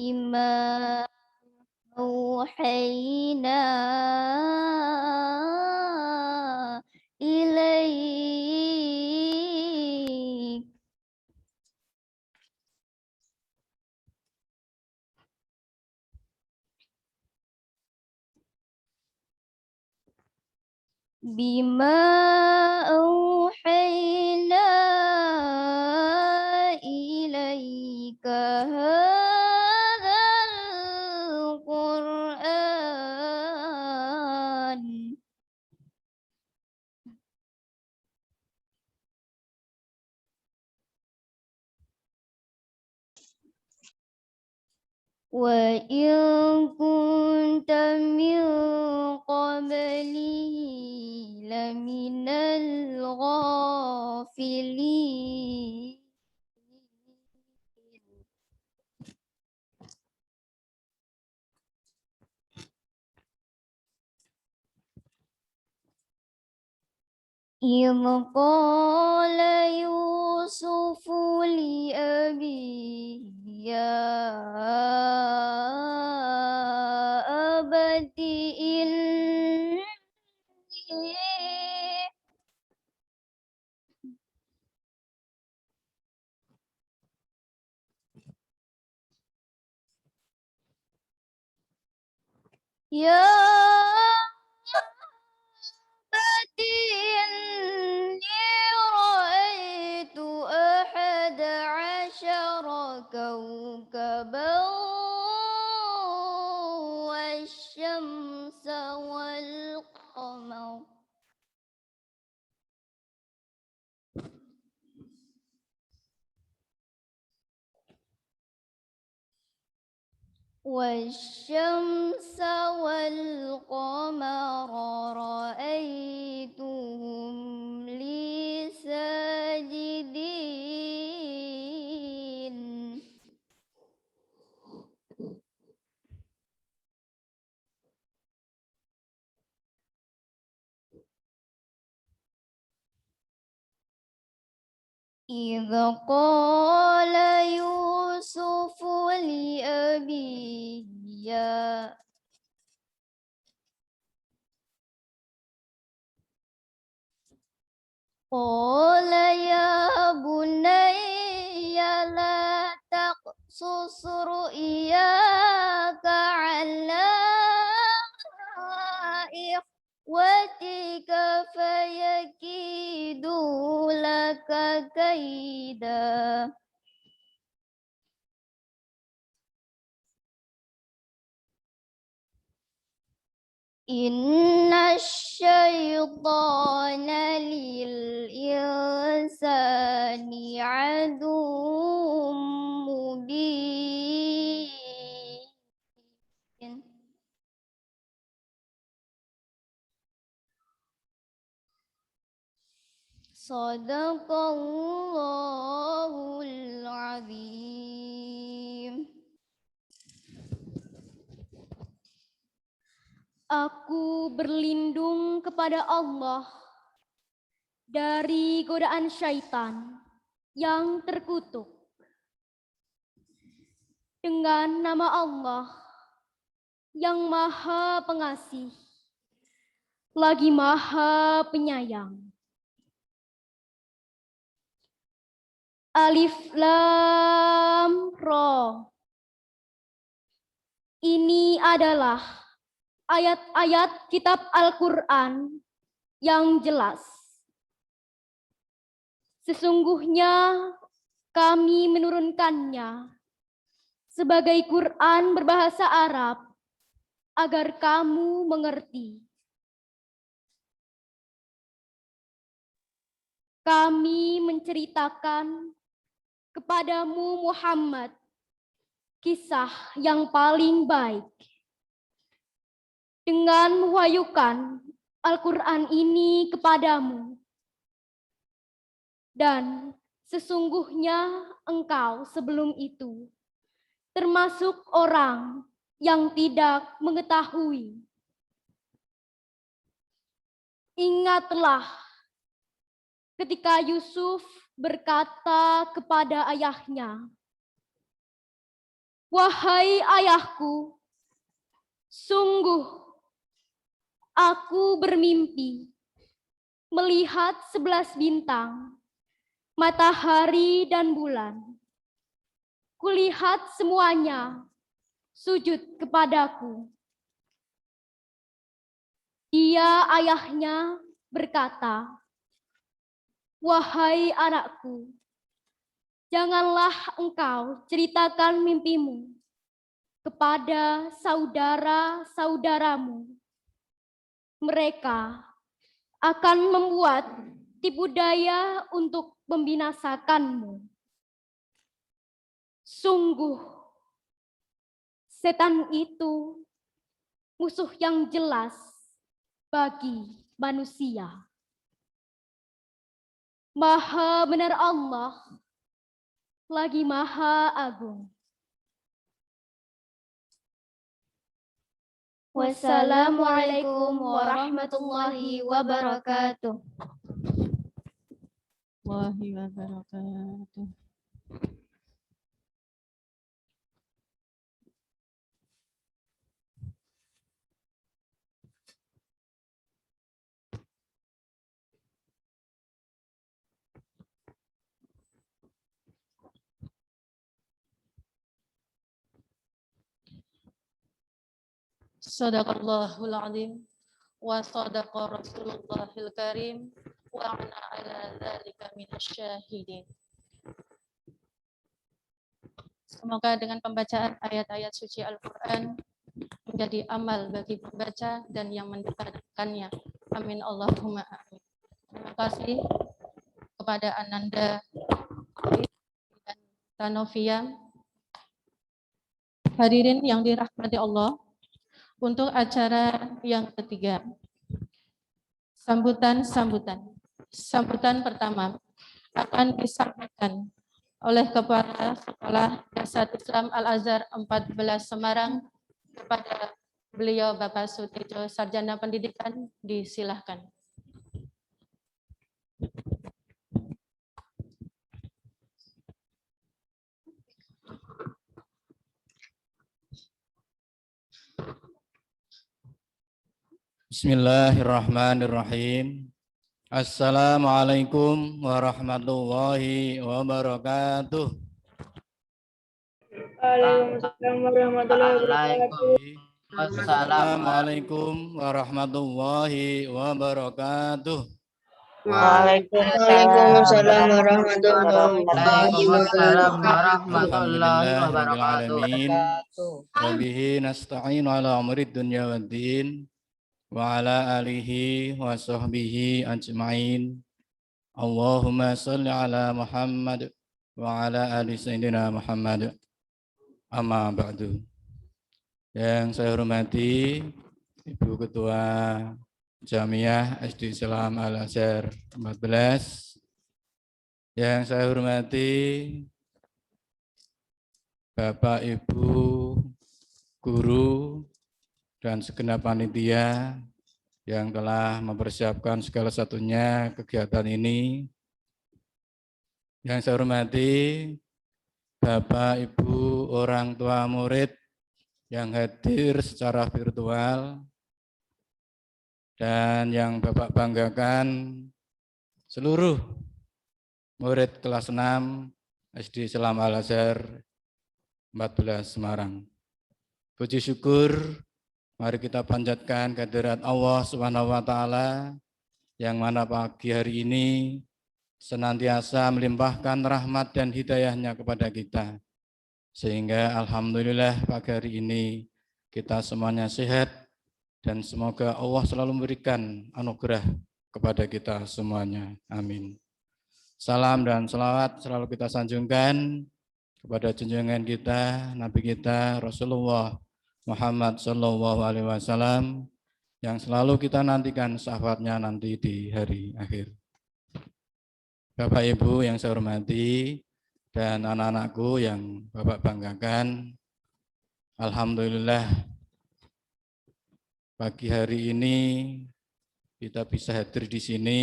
بما أوحينا إليك بما أوحينا إليك هذا القرآن وإن كنت من قبله لمن الغافلين إذ قال يوسف لأبيه يا أبت إني يا أبت إني رأيت أحد عشر كوكبا والشمس والقمر والشمس والقمر رأيتهم لي ساجدين إذ قال يوسف لأبيه يا قال يا بني لا تقصص رؤياك على إخوتك فيكيدوا لك كيدا إن الشيطان للإنسان عدو مبين Sadaqallahul azim. Aku berlindung kepada Allah dari godaan syaitan yang terkutuk. Dengan nama Allah yang Maha Pengasih, lagi Maha Penyayang. Alif Lam Ra. Ini adalah ayat-ayat kitab Al-Quran yang jelas. Sesungguhnya kami menurunkannya sebagai Quran berbahasa Arab agar kamu mengerti. Kami menceritakan kepadamu Muhammad kisah yang paling baik dengan mewahyukan Al-Quran ini kepadamu. Dan sesungguhnya engkau sebelum itu termasuk orang yang tidak mengetahui. Ingatlah ketika Yusuf berkata kepada ayahnya, Wahai ayahku, sungguh aku bermimpi melihat 11 bintang, matahari dan bulan. Kulihat semuanya sujud kepadaku. Dia ayahnya berkata, "Wahai anakku, janganlah engkau ceritakan mimpimu kepada saudara-saudaramu. Mereka akan membuat tipu daya untuk membinasakanmu. Sungguh, setan itu musuh yang jelas bagi manusia. Maha benar Allah, lagi Maha Agung." Wassalamualaikum warahmatullahi wabarakatuh. Wabarakatuh. Sadaqallahul azim wa sadaqa Rasulullahil karim wa ana ala dzalika minasyahidin. Semoga dengan pembacaan ayat-ayat suci Al-Qur'an menjadi amal bagi pembaca dan yang mendekatkannya. Amin Allahumma amin. Terima kasih kepada Ananda dan Tanovia. Hadirin yang dirahmati Allah, untuk acara yang ketiga, sambutan pertama akan disampaikan oleh Kepala Sekolah Dasar Islam Al-Azhar 14 Semarang kepada beliau Bapak Sutrisno, Sarjana Pendidikan. Disilahkan. Bismillahirrahmanirrahim. Assalamualaikum warahmatullahi wabarakatuh. Waalaikumsalam warahmatullahi wabarakatuh. Assalamualaikum warahmatullahi wabarakatuh. Waalaikumsalam warahmatullahi Alhamdulillahirabbil alamin. Wa bihi nasta'inu ala umurid dunya waddin. Wa ala alihi wa sahbihi ajma'in. Allahumma salli ala Muhammad wa ala ali sayyidina Muhammad. Amma ba'du. Yang saya hormati Ibu Ketua Jamiah SD Islam Al-Azhar 14. Yang saya hormati Bapak, Ibu, guru, dan segenap panitia yang telah mempersiapkan segala satunya kegiatan ini. Yang saya hormati Bapak, Ibu, orang tua murid yang hadir secara virtual, dan yang Bapak banggakan seluruh murid kelas 6 SD Islam Al-Azhar 14 Semarang. Puji syukur, mari kita panjatkan kehadirat Allah Subhanahu wa taala yang mana pagi hari ini senantiasa melimpahkan rahmat dan hidayahnya kepada kita. Sehingga alhamdulillah pagi hari ini kita semuanya sehat dan semoga Allah selalu memberikan anugerah kepada kita semuanya. Amin. Salam dan selawat selalu kita sanjungkan kepada junjungan kita, Nabi kita Rasulullah Muhammad Sallallahu Alaihi Wasallam yang selalu kita nantikan syafaatnya nanti di hari akhir. Bapak Ibu yang saya hormati dan anak-anakku yang Bapak banggakan, alhamdulillah pagi hari ini kita bisa hadir di sini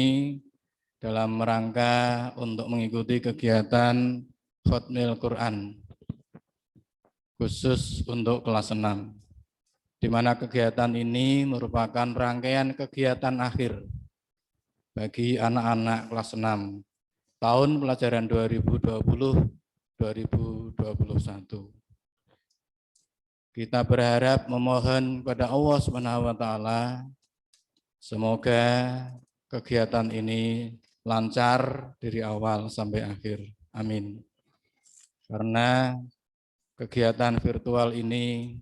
dalam rangka untuk mengikuti kegiatan Khatmil Quran. khusus untuk kelas 6, di mana kegiatan ini merupakan rangkaian kegiatan akhir bagi anak-anak kelas 6 tahun pelajaran 2020-2021. Kita berharap memohon kepada Allah Subhanahu wa taala semoga kegiatan ini lancar dari awal sampai akhir. Amin. Karena kegiatan virtual ini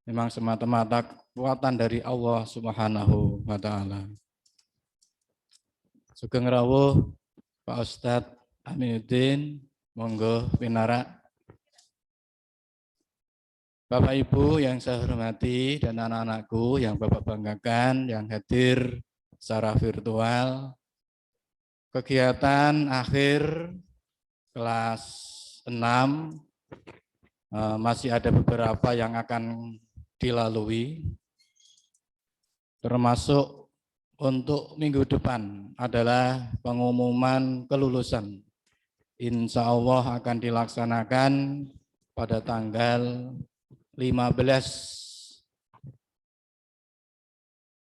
memang semata-mata kekuatan dari Allah Subhanahu wa taala. Sugeng rawuh Pak Ustadz Aminuddin, monggo pinara. Bapak Ibu yang saya hormati dan anak-anakku yang Bapak banggakan yang hadir secara virtual, kegiatan akhir kelas 6 masih ada beberapa yang akan dilalui, termasuk untuk minggu depan adalah pengumuman kelulusan. Insya Allah akan dilaksanakan pada tanggal 15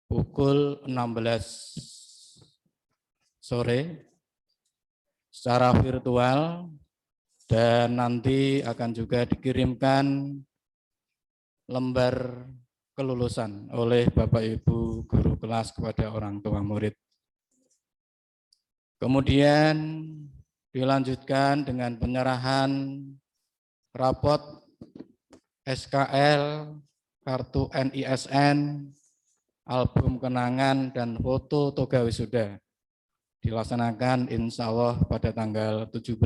pukul 16 sore secara virtual, dan nanti akan juga dikirimkan lembar kelulusan oleh Bapak Ibu guru kelas kepada orang tua murid. Kemudian dilanjutkan dengan penyerahan rapot SKL, kartu NISN, album kenangan, dan foto toga wisuda. Dilaksanakan insya Allah pada tanggal 17.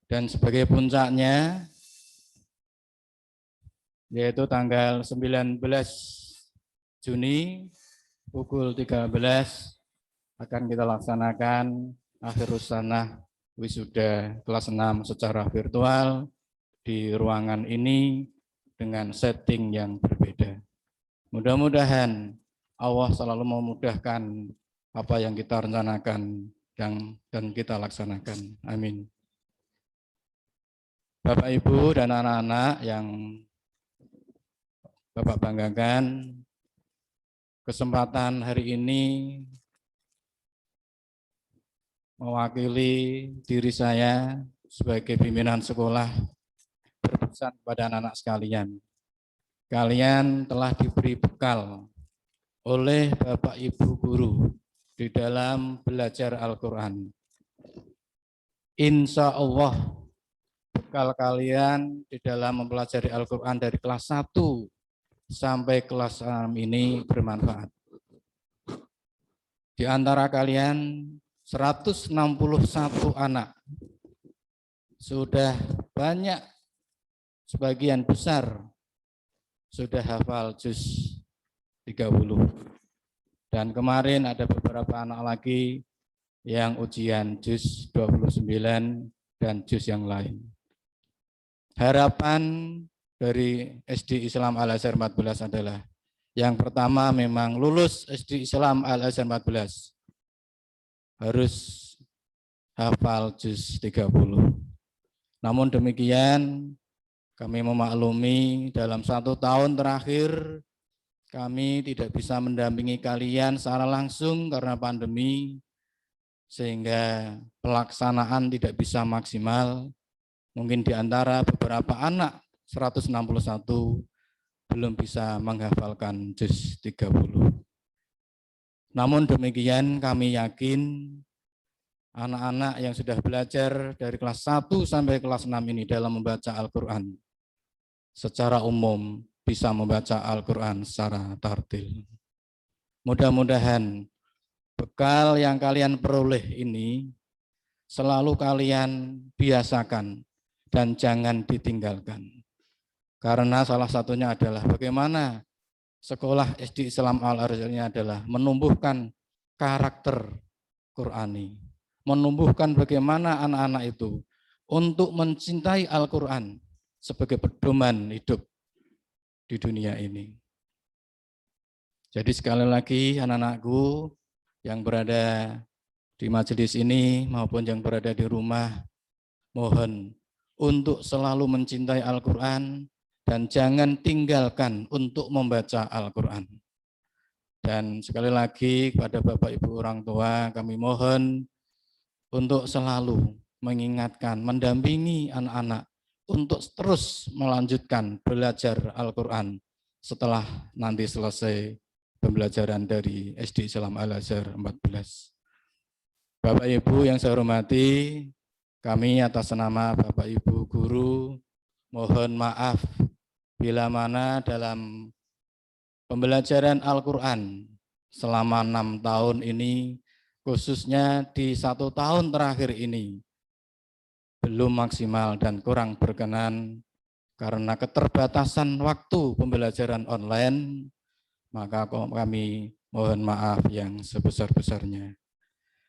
Dan sebagai puncaknya, yaitu tanggal 19 Juni pukul 13 akan kita laksanakan akhirus sanah wisuda kelas 6 secara virtual di ruangan ini dengan setting yang berbeda. Mudah-mudahan Allah selalu memudahkan apa yang kita rencanakan dan kita laksanakan. Amin. Bapak, Ibu, dan anak-anak yang Bapak banggakan, kesempatan hari ini mewakili diri saya sebagai pimpinan sekolah berpesan kepada anak-anak sekalian. Kalian telah diberi bekal oleh Bapak Ibu guru di dalam belajar Al-Quran. Insya Allah bekal kalian di dalam mempelajari Al-Quran dari kelas 1 sampai kelas 6 ini bermanfaat. Di antara kalian 161 anak sudah banyak, sebagian besar sudah hafal juz 30. Dan kemarin ada beberapa anak lagi yang ujian juz 29 dan juz yang lain. Harapan dari SD Islam Al-Azhar 14 adalah yang pertama memang lulus SD Islam Al-Azhar 14 harus hafal juz 30. Namun demikian kami memaklumi dalam 1 tahun terakhir kami tidak bisa mendampingi kalian secara langsung karena pandemi, sehingga pelaksanaan tidak bisa maksimal. Mungkin di antara beberapa anak 161 belum bisa menghafalkan juz 30. Namun demikian kami yakin anak-anak yang sudah belajar dari kelas 1 sampai kelas 6 ini dalam membaca Al-Quran secara umum bisa membaca Al-Quran secara tartil. Mudah-mudahan bekal yang kalian peroleh ini selalu kalian biasakan dan jangan ditinggalkan. Karena salah satunya adalah bagaimana sekolah SD Islam Al-Azhar ini adalah menumbuhkan karakter Qurani, menumbuhkan bagaimana anak-anak itu untuk mencintai Al-Quran sebagai pedoman hidup di dunia ini. Jadi sekali lagi anak-anakku yang berada di majelis ini maupun yang berada di rumah, mohon untuk selalu mencintai Al-Quran dan jangan tinggalkan untuk membaca Al-Quran. Dan sekali lagi kepada Bapak Ibu orang tua kami mohon untuk selalu mengingatkan, mendampingi anak-anak untuk terus melanjutkan belajar Al-Quran setelah nanti selesai pembelajaran dari SD Islam Al-Azhar 14. Bapak Ibu yang saya hormati, kami atas nama Bapak Ibu Guru mohon maaf bila mana dalam pembelajaran Al-Quran selama 6 tahun ini, khususnya di 1 tahun terakhir ini, belum maksimal dan kurang berkenan karena keterbatasan waktu pembelajaran online, maka kami mohon maaf yang sebesar-besarnya.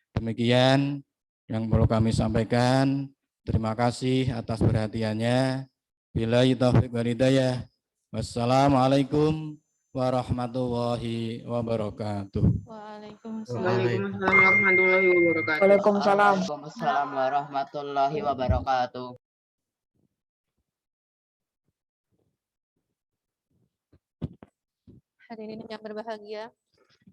Demikian yang perlu kami sampaikan. Terima kasih atas perhatiannya. Billahi taufiq wal hidayah. Wassalamualaikum warahmatullahi wabarakatuh. Waalaikumsalam. Waalaikumsalam warahmatullahi wabarakatuh. Waalaikumsalam. Waalaikumsalam warahmatullahi wabarakatuh. Hadirin yang berbahagia,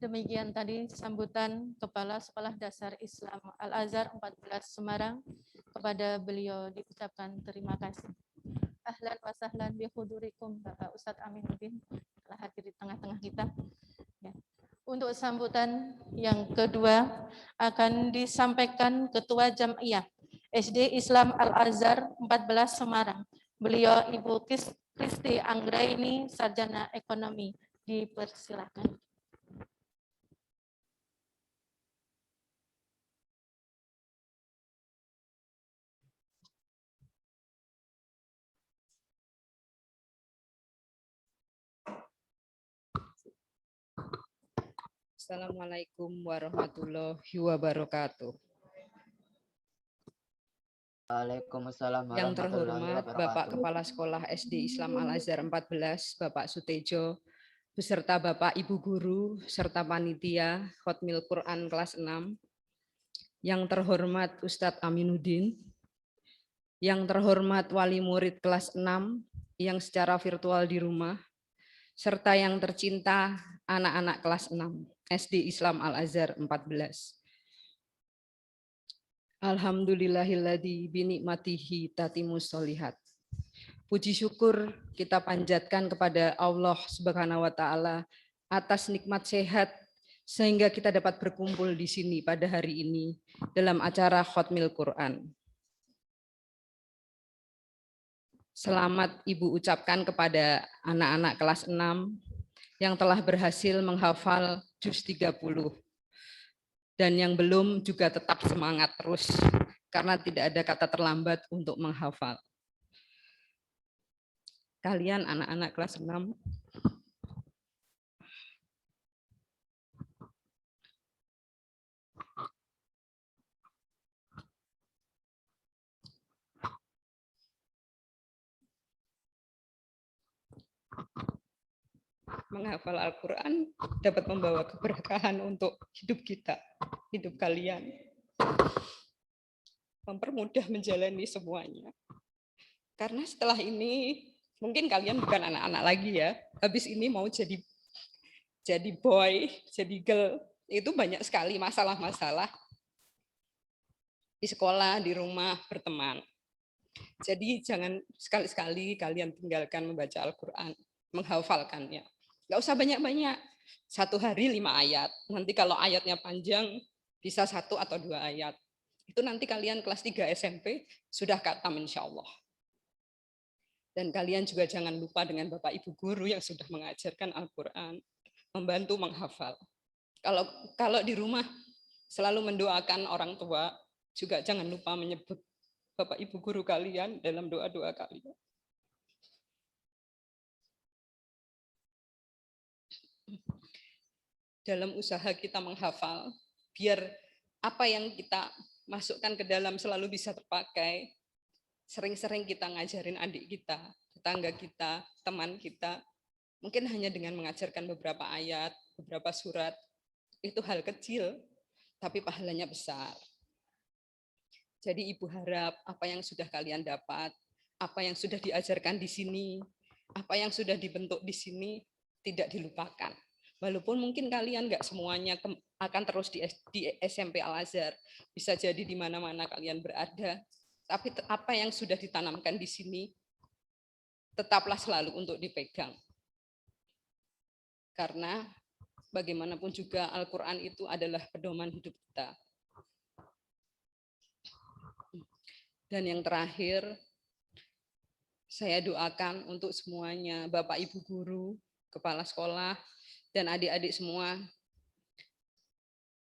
demikian tadi sambutan Kepala Sekolah Dasar Islam Al-Azhar 14 Semarang. Kepada beliau diucapkan terima kasih. Ahlan wa sahlan bi hudurikum Bapak Ustadz Aminuddin telah hadir di tengah-tengah kita. Ya. Untuk sambutan yang kedua akan disampaikan Ketua Jam'iyah SD Islam Al-Azhar 14 Semarang. Beliau Ibu Kristi Anggraini, Sarjana Ekonomi. Dipersilakan. Assalamualaikum warahmatullahi wabarakatuh. Waalaikumsalam Yang warahmatullahi terhormat wabarakatuh. Bapak Kepala Sekolah SD Islam Al-Azhar 14, Bapak Sutejo, beserta Bapak Ibu Guru, serta panitia Khotmil Quran kelas 6. Yang terhormat Ustadz Aminuddin. Yang terhormat Wali Murid kelas 6 yang secara virtual di rumah. Serta yang tercinta anak-anak kelas 6 SD Islam Al-Azhar 14. Alhamdulillahilladzi binikmatihi tatimus sholihat. Puji syukur kita panjatkan kepada Allah Subhanahu wa taala atas nikmat sehat sehingga kita dapat berkumpul di sini pada hari ini dalam acara Khotmil Quran. Selamat Ibu ucapkan kepada anak-anak kelas 6 yang telah berhasil menghafal juz 30. Dan yang belum juga tetap semangat terus, karena tidak ada kata terlambat untuk menghafal. Kalian anak-anak kelas 6, menghafal Al-Quran dapat membawa keberkahan untuk hidup kita, hidup kalian. Mempermudah menjalani semuanya. Karena setelah ini, mungkin kalian bukan anak-anak lagi ya, habis ini mau jadi boy, jadi girl, itu banyak sekali masalah-masalah di sekolah, di rumah, berteman. Jadi jangan sekali-sekali kalian tinggalkan membaca Al-Quran, menghafalkannya. Nggak usah banyak-banyak, 1 hari 5 ayat. Nanti kalau ayatnya panjang, bisa 1 atau 2 ayat. Itu nanti kalian kelas 3 SMP sudah khatam insya Allah. Dan kalian juga jangan lupa dengan Bapak Ibu Guru yang sudah mengajarkan Al-Quran, membantu menghafal. Kalau di rumah selalu mendoakan orang tua, juga jangan lupa menyebut Bapak Ibu Guru kalian dalam doa-doa kalian. Dalam usaha kita menghafal, biar apa yang kita masukkan ke dalam selalu bisa terpakai. Sering-sering kita ngajarin adik kita, tetangga kita, teman kita, mungkin hanya dengan mengajarkan beberapa ayat, beberapa surat, itu hal kecil, tapi pahalanya besar. Jadi Ibu harap apa yang sudah kalian dapat, apa yang sudah diajarkan di sini, apa yang sudah dibentuk di sini tidak dilupakan. Walaupun mungkin kalian nggak semuanya akan terus di SMP Al-Azhar, bisa jadi di mana-mana kalian berada, tapi apa yang sudah ditanamkan di sini tetaplah selalu untuk dipegang. Karena bagaimanapun juga Al-Quran itu adalah pedoman hidup kita. Dan yang terakhir, saya doakan untuk semuanya, Bapak Ibu Guru, Kepala Sekolah, dan adik-adik semua.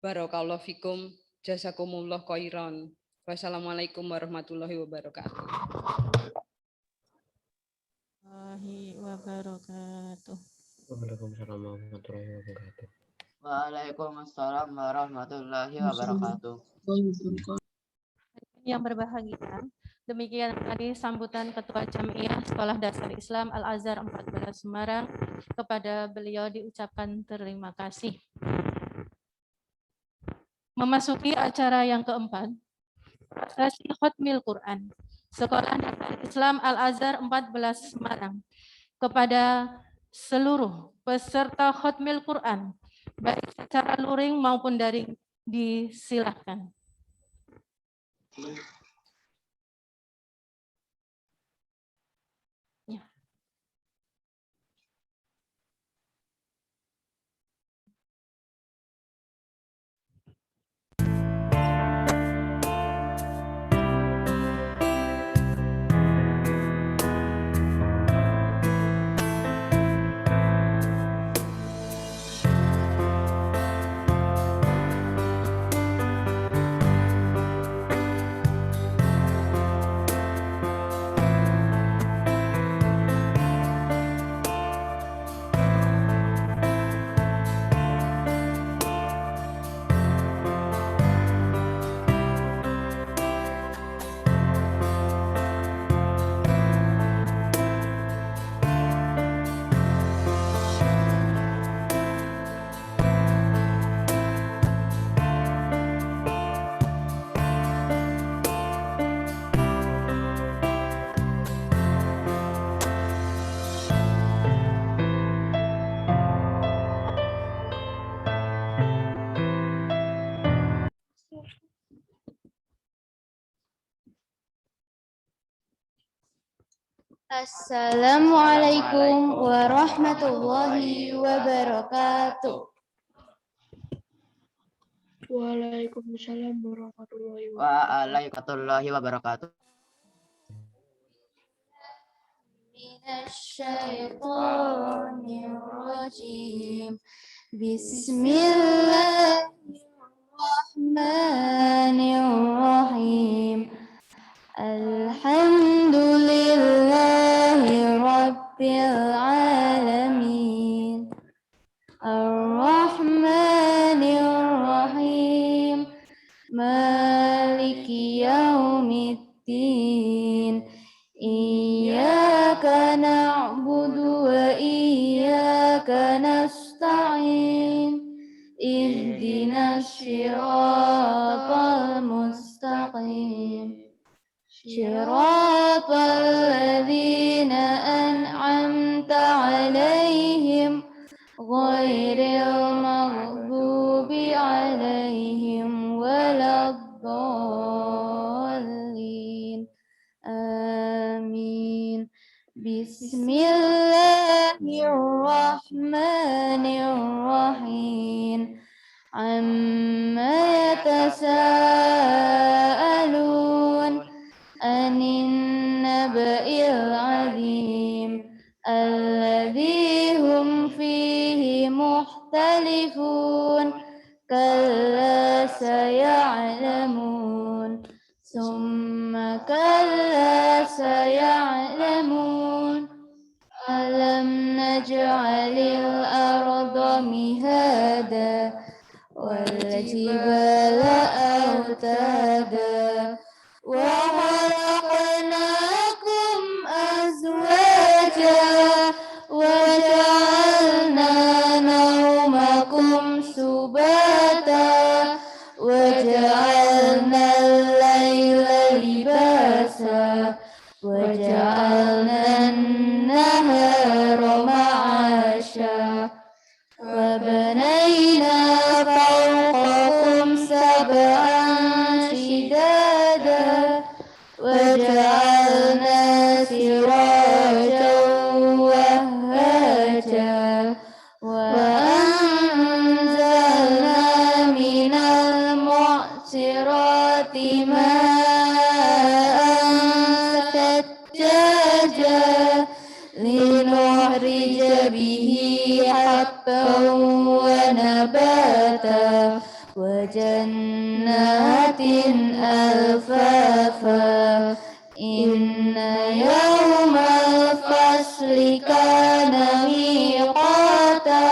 Barakallahu fikum, jazakumullah khairan. Wassalamualaikum warahmatullahi wabarakatuh. Waalaikumsalam warahmatullahi wabarakatuh. Waalaikumsalam warahmatullahi wabarakatuh. Yang berbahagia, demikian tadi sambutan Ketua Jamiah Sekolah Dasar Islam Al-Azhar 14 Semarang. Kepada beliau diucapkan terima kasih. Memasuki acara yang keempat, prosesi Khatmil Quran Sekolah Dasar Islam Al-Azhar 14 Semarang. Kepada seluruh peserta Khatmil Quran, baik secara luring maupun daring, disilahkan. Ya. Assalamualaikum warahmatullahi wabarakatuh. Waalaikumsalam warahmatullahi wabarakatuh. Waalaikumsalam wabarakatuh. Minasyaitonirrajim. Bismillahirrahmanirrahim. Alhamdulillahi Rabbil Alamin. Ar-Rahmanir-Rahim. Maliki Yaumiddin. Iyyaka na'budu wa iyyaka nasta'in. Ihdinas siratal mustaqim. صراط الذين أنعمت عليهم غير المغضوب عليهم ولا الضالين آمين بسم الله الرحمن الرحيم عما يتساءلون عن النبأ العظيم الذي هم فيه مختلفون كلا سيعلمون ثم كلا سيعلمون ألم نجعل الأرض مهادا والجبال أوتادا وخلقناكم أزواجا وجعلنا نومكم سباتا وجعلنا الليل لباسا وجعلنا لنخرج به حبا ونباتا وجنات ألفافا إن يوم الفصل كان ميقاتا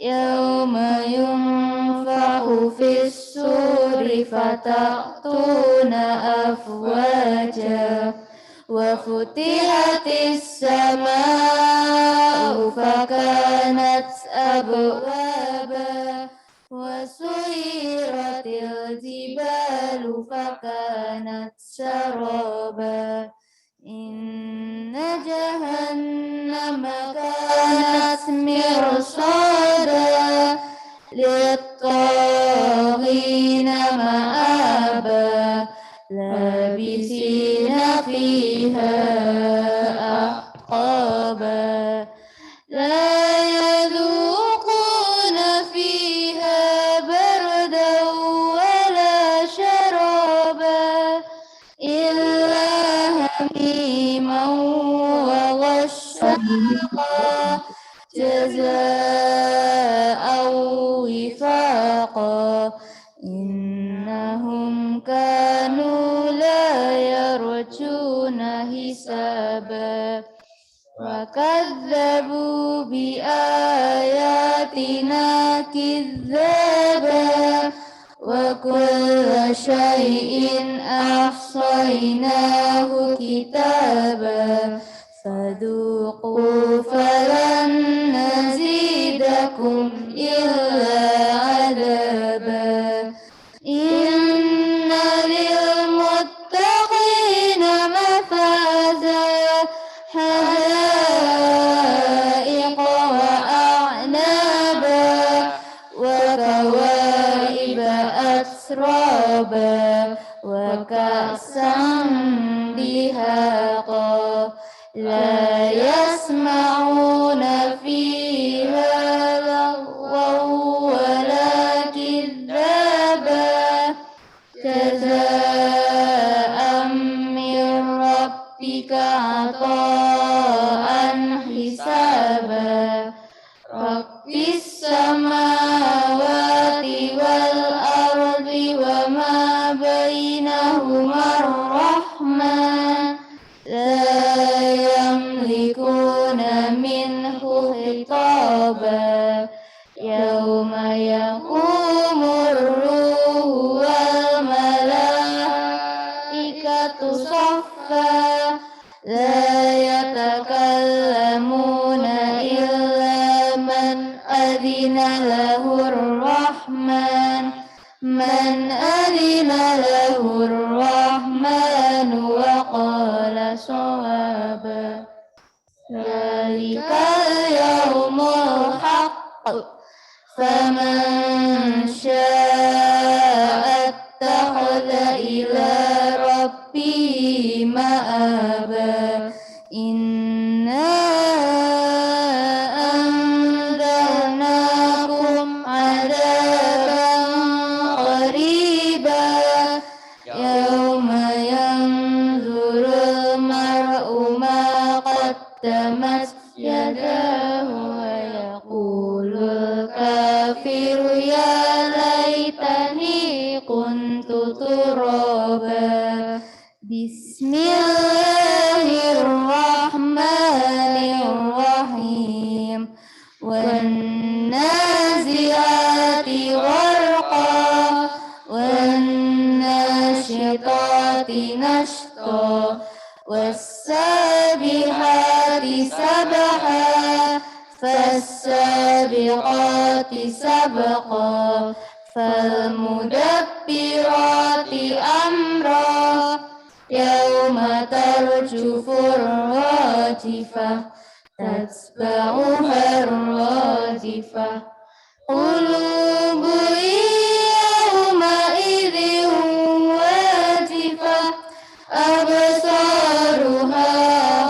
يوم ينفخ في الصور فتأتون أفواجا وفتحت السماء فكانت أبوابا وسيرت الجبال فكانت سرابا إن جهنم كانت مرصادا للطاغين مآبا لابسين فيها أحقابا لا يذوقون فيها بردا ولا شرابا إلا حميما وغساقا جزاء وفاقا إنهم كانوا لا يرجون حسابا وكذبوا بآياتنا كذابا وكل شيء أحصيناه كتابا فذوقوا فلن نزيدكم إلا عذابا إن للمتقين مفازا حدائق وأعنابا وكواعب أترابا وكأسا دهاقا لا يسمعون فيها لغوا ولا كذابا جزاء من ربك عطاء حسابا رب السماوات والأرض وما بينهما الرحمن لا يملكون منه خطابا يوم يقوم الروح والملائكة صفا لا يتكلمون إلا من أذن له الرحمن وقال صوابا ذلك اليوم الحق فمن شاء اتخذ إلى ربه مآبا إنا أنذرناكم عذابا قريبا يوم ينظر المرء ما قدمت يداه ويقول الكافر يا ليتني كنت ترابا بسم الله الرحمن الرحيم والنازعات غرقا والناشطات نشطا والسابحات سبحا فالسابقات سبقا فالمدبرات أمرا يوم ترجف الراجفة تتبعها الرادفة قلوب يومئذ واجفة أبصارها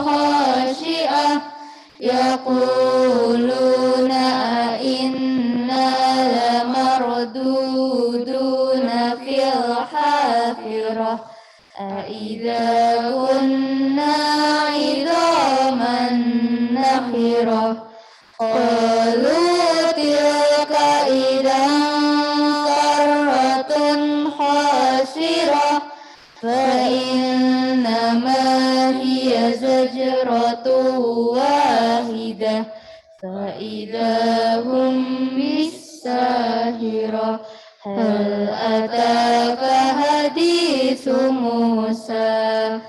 خاشعة يقولون أئنا لمردودون في الحافرة أإذا كنا عظاما الآخرة قالوا تلك إذا كرة خاسرة فإنما هي زجرة واحدة فإذا هم بالساهرة هل أتاك حديث موسى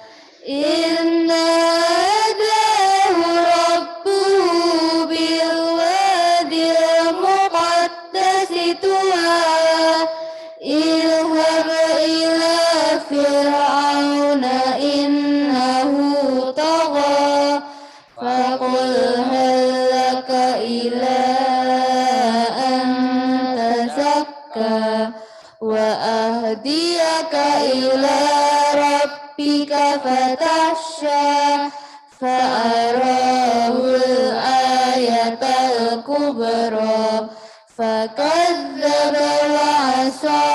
إذ ناداه ربه بالوادي المقدس طوى اذهب إلى فرعون إنه طغى فقل هل لك إلى أن تزكى وأهديك إلى ربك فتخشى فأراه الآية الكبرى فكذب وعصى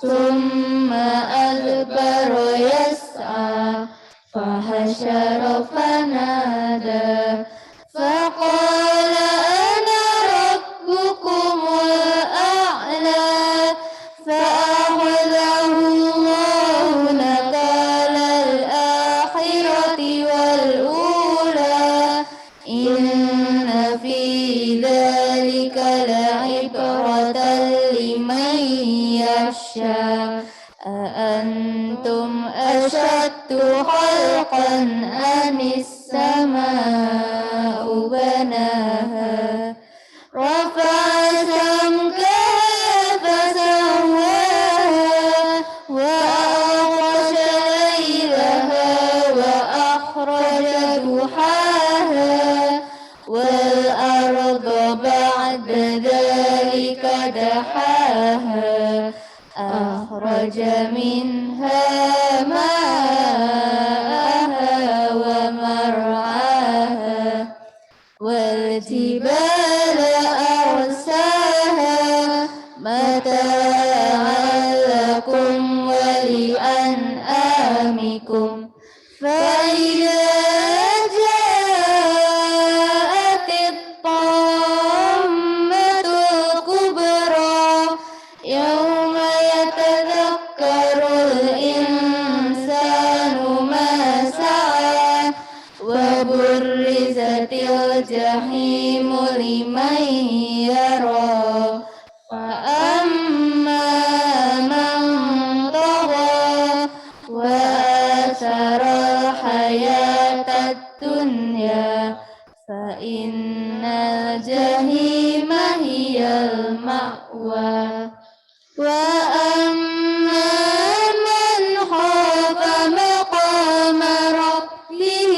ثم أدبر يسعى فحشر فنادى فقال أنا ربكم الأعلى فأخذه الله نكال الآخرة والأولى إن في ذلك لعبرة لمن يخشى أأنتم أشد خلقا أم السماء بناها رفع سمكها فسواها وأغطش ليلها وأخرج ضحاها والأرض بعد ذلك دحاها أخرج منها ماءها ومرعاها والجبال أرساها متاعا لكم ولأنعامكم فإذا جاءت الطامة الكبرى يوم يتذكر الإنسان ما سعى وبرزت الجحيم لمن يرى فأما من طغى وآثر الحياة الدنيا فإن الجحيم هي المأوى وأما من خاف مقام ربه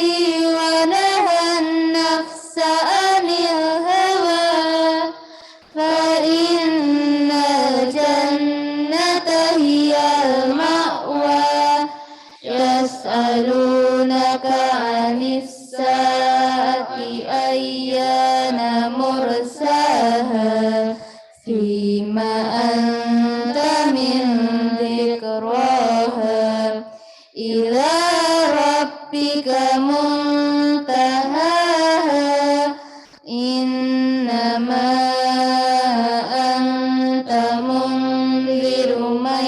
ونهى النفس عن الهوى فإن الجنة هي المأوى يسألونك عن الساعة أيان مرساها فيما أنت من ذكراها إلى ربك منتهاها إنما أنت منذر من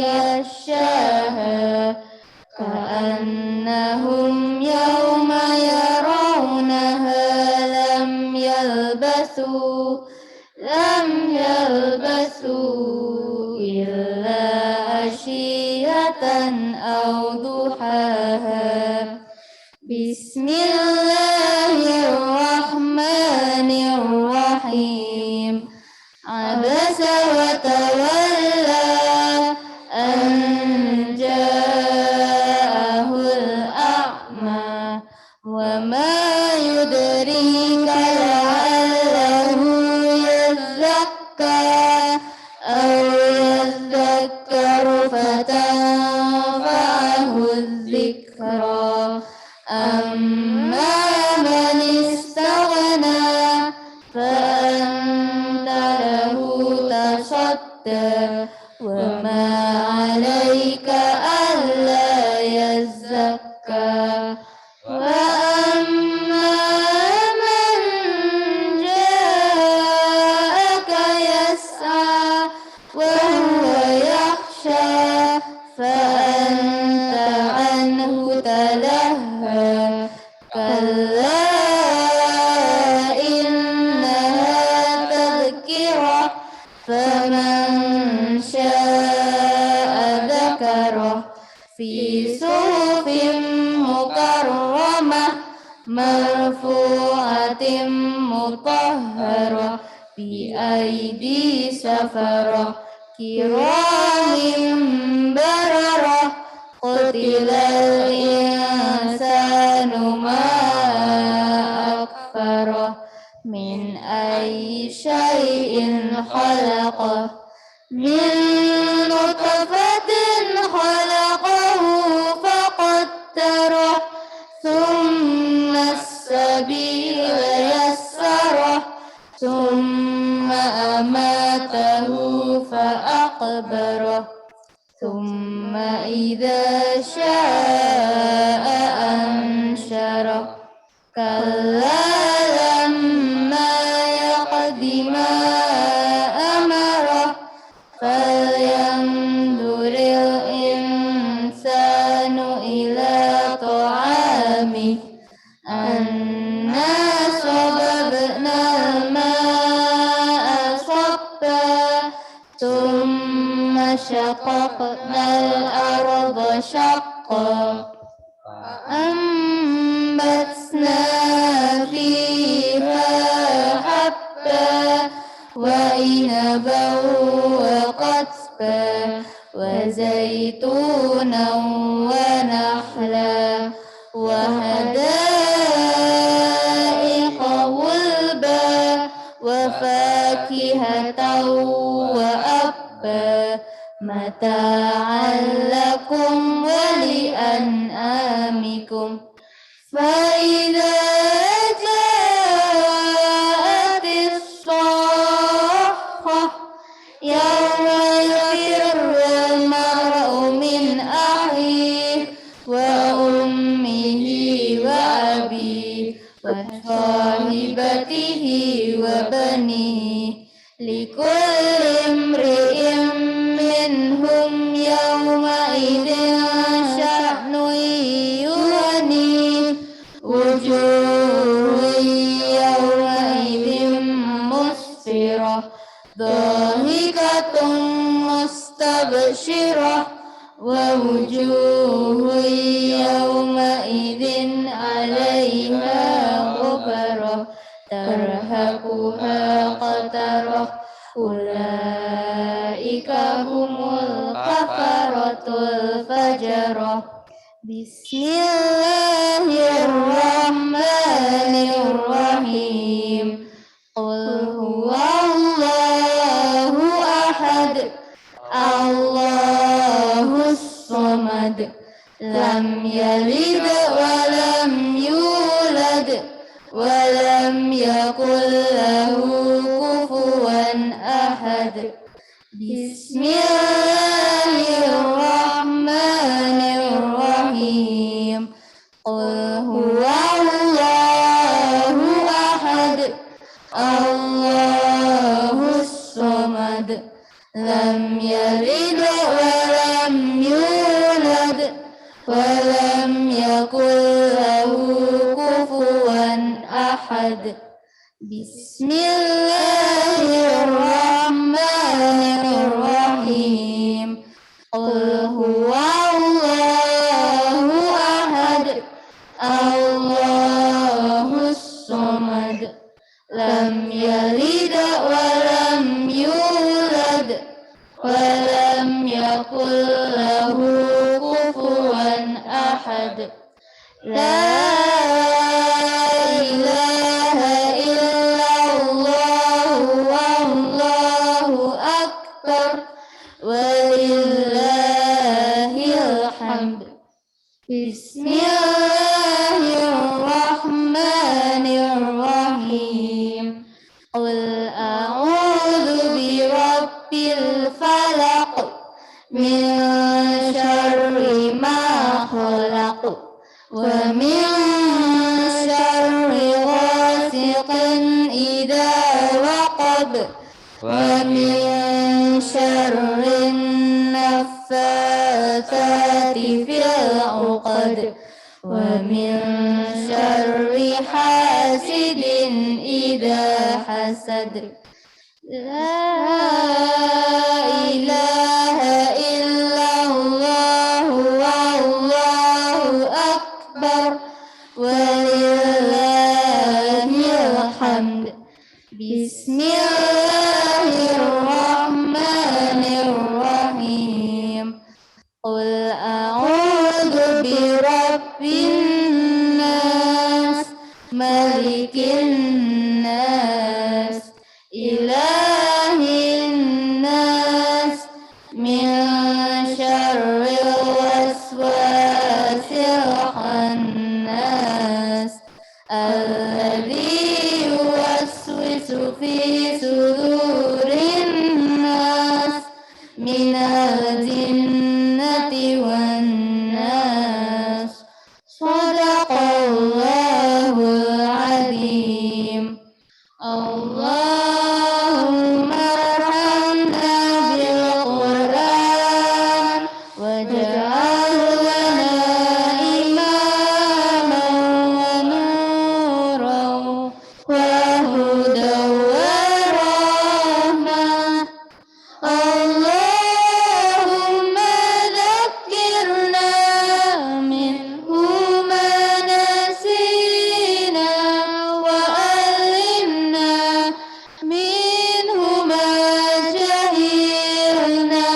يخشاها كأنهم يوم يرونها لم يلبثوا إلا عشية أو ضحاها بسم الله الرحمن الرحيم عبس وتولى أن جاءه الأعمى وما يدريك لعله يزكى أو يذكر فتنفعه الذكرى أما من استغنى فأنت له تصدى وما عليك ألا يزكى وأما مرفوعة مطهرة بأيدي سفرة كرام بررة قتل الإنسان ما أكفره من أي شيء خلقه من نطفة خلقه فقدره ثم السبيل يسره ثم أماته فأقبره ثم إذا شاء أنشره كلا لما يقض ما أمره فلينظر الإنسان إلى طعامه أنا صببنا الماء صبا ثم شققنا الأرض شقا أنبتنا فيها حبا وعنبا وقضبا وزيتونا ونخلا وحدائق غلبا وفاكهة وأبا متاعا لكم ولأنعامكم فإذا جاءت الصاخة يوم يفر المرء من أخيه وأمه وأبيه وصاحبته وبنيه لكل امرئ منهم يومئذ شأن يغنيه وجوه يومئذ مسفرة ضاحكة مستبشرة ووجوه يومئذ عليها غبرة ترهقها قترة أولئك هم الكفرة الفجرة بسم الله الرحمن الرحيم قل هو الله أحد الله الصمد لم يلد ولم يولد ولم يكن له كفوا أحد بسم الله الرحمن الرحيم قل هو الله أحد الله الصمد لم يلد ولم يولد ولم يكن له كفوا أحد بسم الله الرحمن الرحيم قل هو الله أحد الله الصمد لم يلد ولم يولد ولم يكن له كفوا أحد لا إله إلا الله والله أكبر ولله الحمد بسم الله الرحمن الرحيم قل أعوذ برب الفلق من شر ما خلق ومن شر غاسق إذا وقب ومن شر النفاثات في العقد ومن شر حاسد إذا حسد لا إله إلا الله والله أكبر ولله الحمد بسم الله الرحمن الرحيم قل أعوذ برب الناس ملك الناس إله الناس من شر الوسواس الخناس الذي يوسوس في صدور الناس من الجنة والناس صدق الله العظيم اللهم ارحمنا بالقرآن واجعله لنا إماما ونورا وهدى ورحمة اللهم ذكرنا منه ما نسينا وعلمنا منه ما جهلنا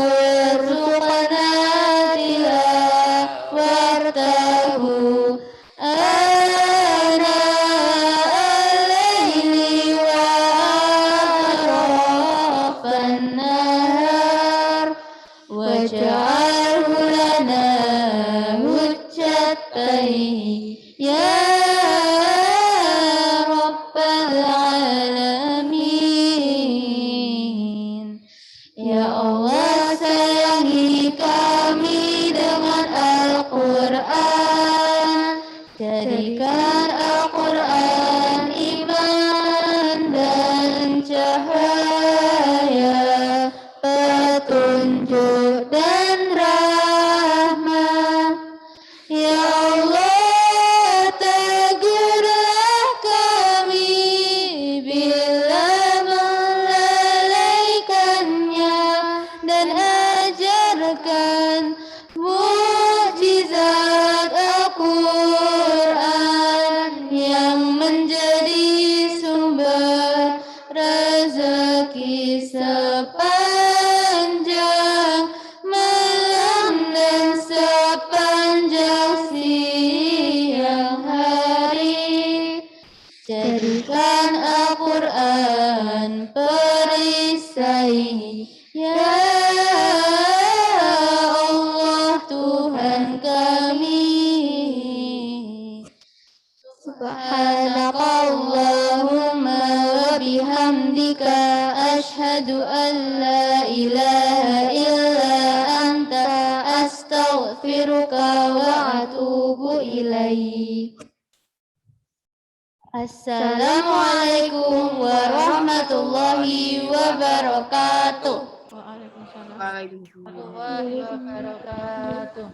وارزقنا تلاوته آناء الليل وأطراف النهار واجعله لنا حجتين يا رب العالمين. Ya Allah, sayangi kami dengan Al-Quran. Jadikan Al-Quran iman dan cahaya, petunjuk dan rahmat. Ya Allah, tegurlah kami bila melalaikannya dan ajarkan mukjizat Al-Quran yang menjadi sumber rezeki sepanjang malam dan sepanjang siang hari. Jadikan Al-Quran perisai, ya Allah Tuhan kami. Subhanakallahumma wa bihamdika asyhadu an la ilaha illa anta astaghfiruka wa atubu ilaik. Assalamualaikum warahmatullahi wabarakatuh. Waalaikumsalam Waalaikumsalam. warahmatullahi wabarakatuh.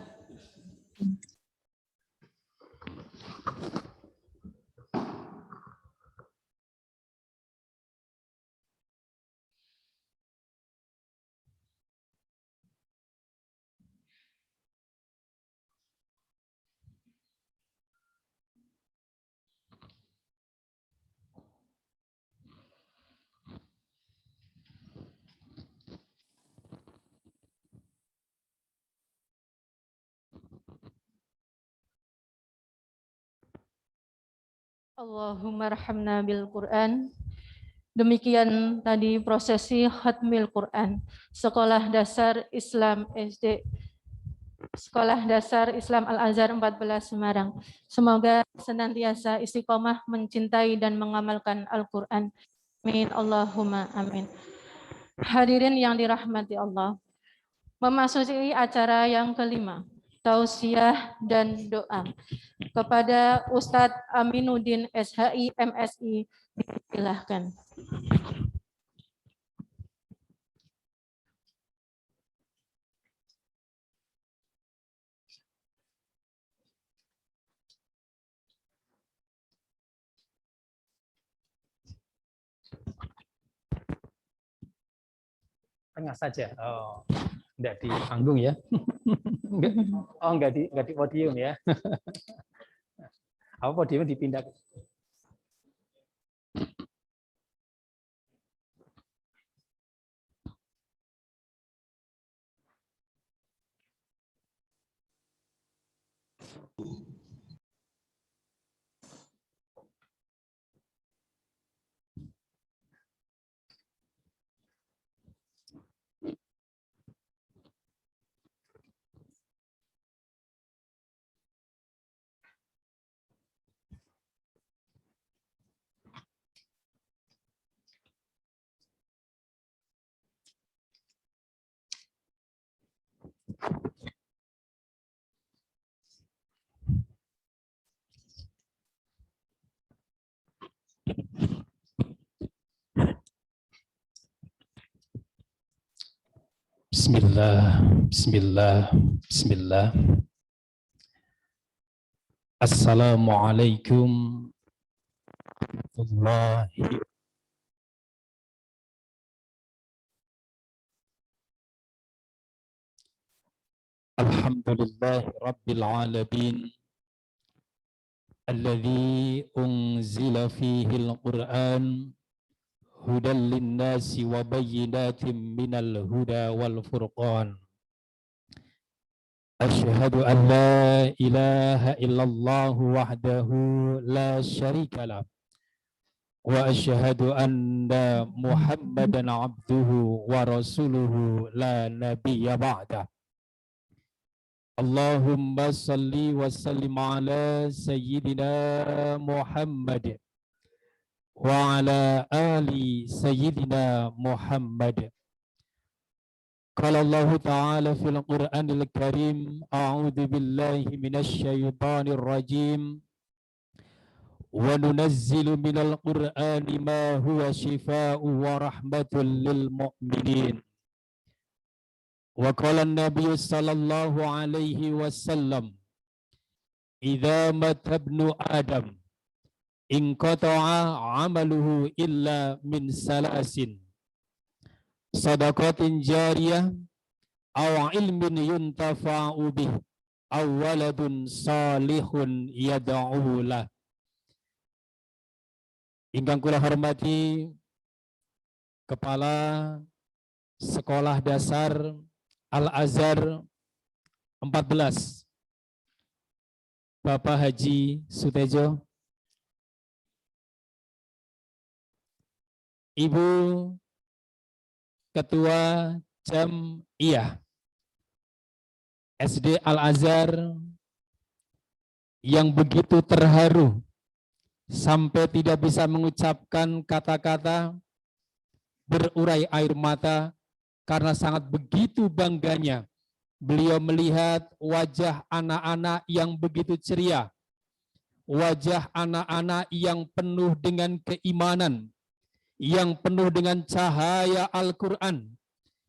Allahumma rahamna bil Quran. Demikian tadi prosesi khatmil Quran Sekolah Dasar Islam SD Sekolah Dasar Islam Al-Azhar 14 Semarang. Semoga senantiasa istiqomah mencintai dan mengamalkan Al-Quran. Amin. Allahumma amin. Hadirin yang dirahmati Allah, memasuki acara yang kelima, tausiah dan doa. Kepada Ustadz Aminuddin SHI MSI, disilahkan. Tengah saja. Oh, enggak di panggung ya. Enggak di podium ya. Apa podium dipindah? Bismillah, bismillah, bismillah. Assalamualaikum warahmatullahi. Alhamdulillah Rabbil Alamin alladzi unzila fihi al-Qur'an hudan linnasi wa bayyinatin minal huda wal furqan. Asyhadu an la ilaha illallah wahdahu la syarika lah wa asyhadu anna Muhammadan abduhu wa rasuluhu la nabiyya ba'dah. Allahumma salli wa sallim ala sayyidina Muhammad wa ala ali sayyidina Muhammad. Qala Allah Ta'ala fil Qur'anil Karim, a'udzu billahi minasy syaithanir rajim. Wa nunazzilu minal Qur'ani ma huwa shifaa'un wa rahmatun lil mu'minin. Wa qala an-nabiy sallallahu alaihi wasallam, idza mata ibnu adam inqata'a 'amaluhu illa min salasin, sadaqatin jariyah aw ilmin yuntafa'u bih aw waladun salihun yad'u lah. Ingkang kula hormati Kepala Sekolah Dasar Al-Azhar 14, Bapak Haji Sutejo, Ibu Ketua Jam'iyah SD Al-Azhar yang begitu terharu sampai tidak bisa mengucapkan kata-kata, berurai air mata karena sangat begitu bangganya beliau melihat wajah anak-anak yang begitu ceria, wajah anak-anak yang penuh dengan keimanan, yang penuh dengan cahaya Al-Quran,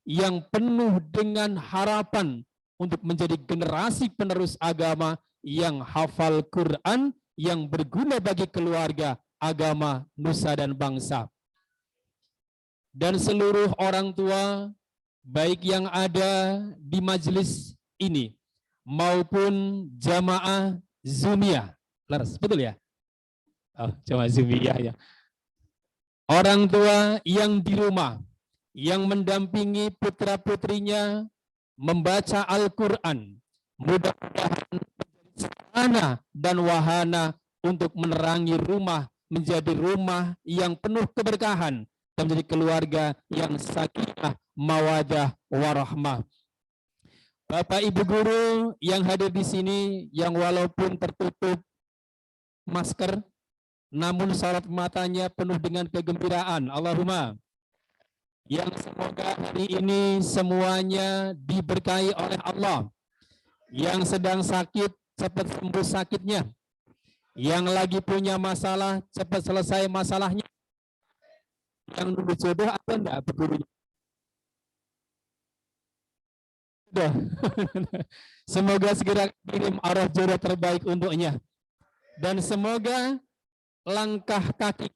yang penuh dengan harapan untuk menjadi generasi penerus agama yang hafal Quran, yang berguna bagi keluarga, agama, nusa dan bangsa. Dan seluruh orang tua, baik yang ada di majelis ini maupun jamaah Zumiyah. Laras, betul ya? Oh, jamaah Zumiyah ya. Orang tua yang di rumah, yang mendampingi putra-putrinya membaca Al-Quran, mudah-mudahan sarana dan wahana untuk menerangi rumah menjadi rumah yang penuh keberkahan dan menjadi keluarga yang sakinah, mawadah, warahmah. Bapak Ibu guru yang hadir di sini, yang walaupun tertutup masker, namun sorot matanya penuh dengan kegembiraan. Allahumma. Yang semoga hari ini semuanya diberkahi oleh Allah. Yang sedang sakit, cepat sembuh sakitnya. Yang lagi punya masalah, cepat selesai masalahnya. Yang nunggu jodoh ada enggak bergurunya? Sudah. Semoga segera kirim arah jodoh terbaik untuknya. Dan semoga langkah kaki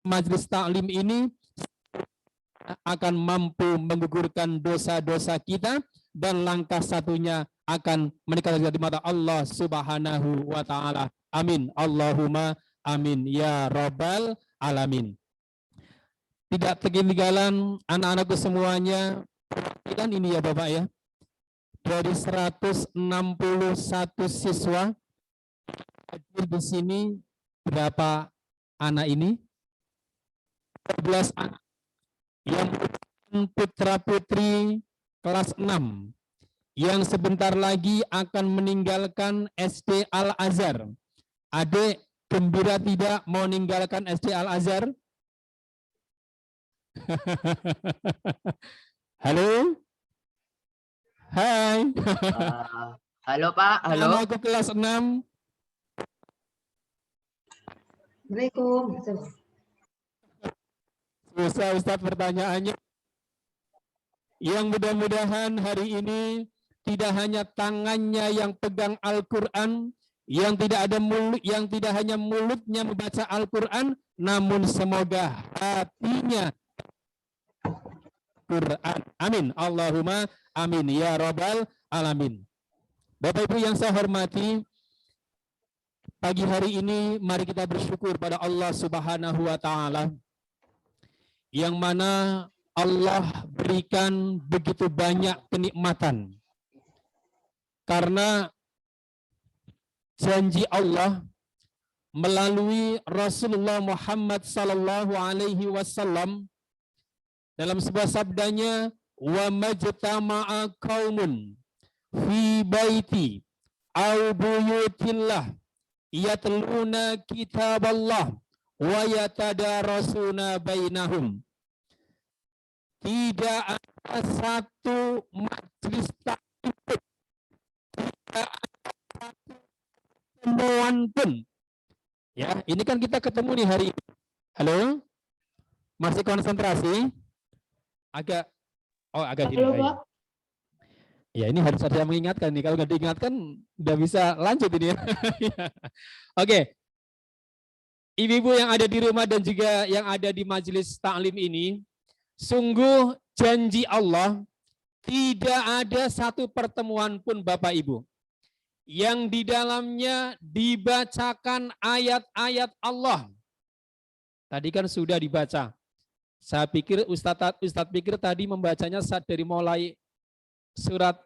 majelis taklim ini akan mampu menggugurkan dosa-dosa kita, dan langkah satunya akan meningkatkan di mata Allah Subhanahu wa Ta'ala. Amin. Allahumma amin ya Rabbal alamin. Tidak ketinggalan anak-anakku semuanya, perhatikan ini ya Bapak ya. Dari 161 siswa hadir di sini, berapa anak ini? 12 anak yang putra-putri kelas 6 yang sebentar lagi akan meninggalkan SD Al-Azhar. Adik gembira tidak mau meninggalkan SD Al-Azhar? Halo? Hai. Halo Pak, halo. Anakku kelas 6. Assalamualaikum. Susah Ustaz pertanyaannya. yang mudah-mudahan hari ini tidak hanya tangannya yang pegang Al-Quran, yang tidak hanya mulutnya membaca Al-Quran, namun semoga hatinya Quran. Amin. Allahumma amin ya rabbal alamin. Bapak Ibu yang saya hormati, pagi hari ini mari kita bersyukur pada Allah Subhanahu wa taala yang mana Allah berikan begitu banyak kenikmatan. Karena janji Allah melalui Rasulullah Muhammad sallallahu alaihi wasallam dalam sebuah sabdanya, wa majtama'a qaumun fi baiti au buyutillah yatluna kitaballah wa yatadarasuna bainahum. Tidak ada satu majelis taklim, tidak ada satu pertemuan pun. Ya, ini kan kita ketemu nih hari ini. Halo? Masih konsentrasi? Agak Halo, delay. Pak. Ya, ini harus ada yang mengingatkan nih. Kalau nggak diingatkan, udah bisa lanjut ini ya. Oke. Ibu-ibu yang ada di rumah dan juga yang ada di majelis taklim ini, sungguh janji Allah tidak ada satu pertemuan pun Bapak Ibu yang di dalamnya dibacakan ayat-ayat Allah. Tadi kan sudah dibaca. Saya pikir Ustadz pikir tadi membacanya dari mulai surat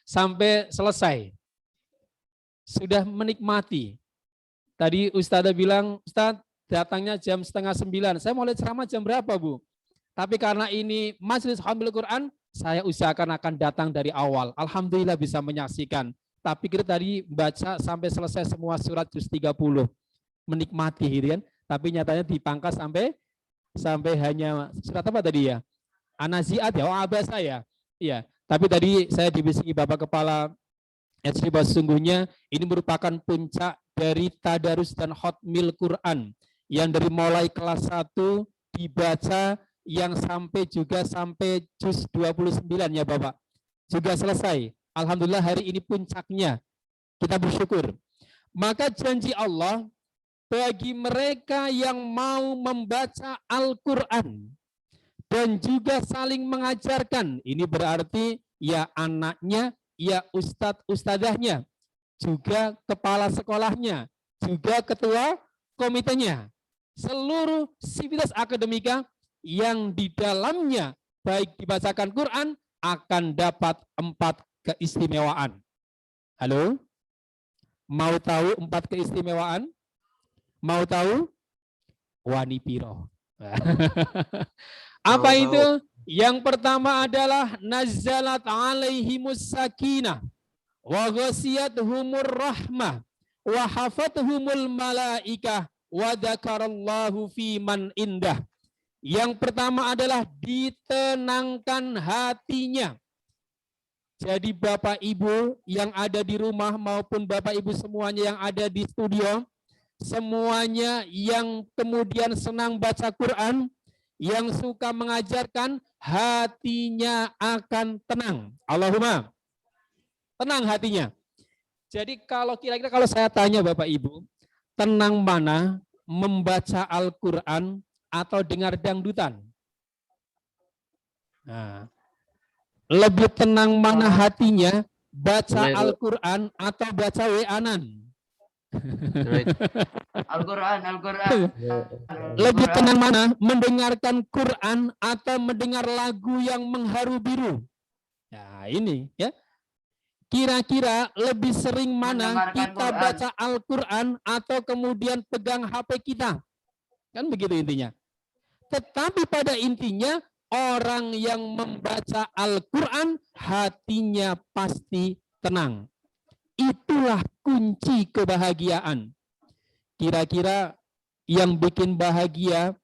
sampai selesai. Sudah menikmati. Tadi Ustadzah bilang, Ustadz datangnya jam 8:30. Saya mulai ceramah jam berapa, Bu? Tapi karena ini majelis Hamil Quran, saya usahakan akan datang dari awal. Alhamdulillah bisa menyaksikan. Tapi kita tadi baca sampai selesai semua surat juz 30. Menikmati gitu kan. Tapi nyatanya dipangkas sampai hanya surat apa tadi ya? An-Nazi'at ya, Abasa ya. Iya, tapi tadi saya dibisiki Bapak Kepala SD bahwa sesungguhnya ini merupakan puncak dari tadarus dan hotmil Quran yang dari mulai kelas 1 dibaca yang sampai juz 29 ya Bapak. Juga selesai. Alhamdulillah hari ini puncaknya. Kita bersyukur. Maka janji Allah bagi mereka yang mau membaca Al-Quran dan juga saling mengajarkan, ini berarti ya anaknya, ya ustadz-ustadzahnya, juga kepala sekolahnya, juga ketua komitenya, seluruh sivitas akademika yang di dalamnya baik dibacakan Quran akan dapat 4 keistimewaan. Halo? Mau tahu 4 keistimewaan? Mau tahu? Wani piro. Apa itu? Yang pertama adalah nazalat alaihimus sakinah wa ghasiyatuhumur rahmah wa hafathumul malaikah wa dzakarallahu fi man indah. Yang pertama adalah ditenangkan hatinya. Jadi Bapak Ibu yang ada di rumah maupun Bapak Ibu semuanya yang ada di studio, semuanya yang kemudian senang baca Quran, yang suka mengajarkan, hatinya akan tenang. Allahumma tenang hatinya. Jadi kira-kira kalau saya tanya Bapak Ibu, tenang mana membaca Al-Quran atau dengar dangdutan? Nah, lebih tenang mana hatinya baca Al-Quran atau baca WA-an? Al-Quran. Lebih tenang mana mendengarkan Quran atau mendengar lagu yang mengharu biru? Nah ini ya. Kira-kira lebih sering mana kita baca Al-Quran atau kemudian pegang HP kita? Kan begitu intinya. Tetapi pada intinya orang yang membaca Al-Quran hatinya pasti tenang. Itulah kunci kebahagiaan. Kira-kira yang bikin bahagia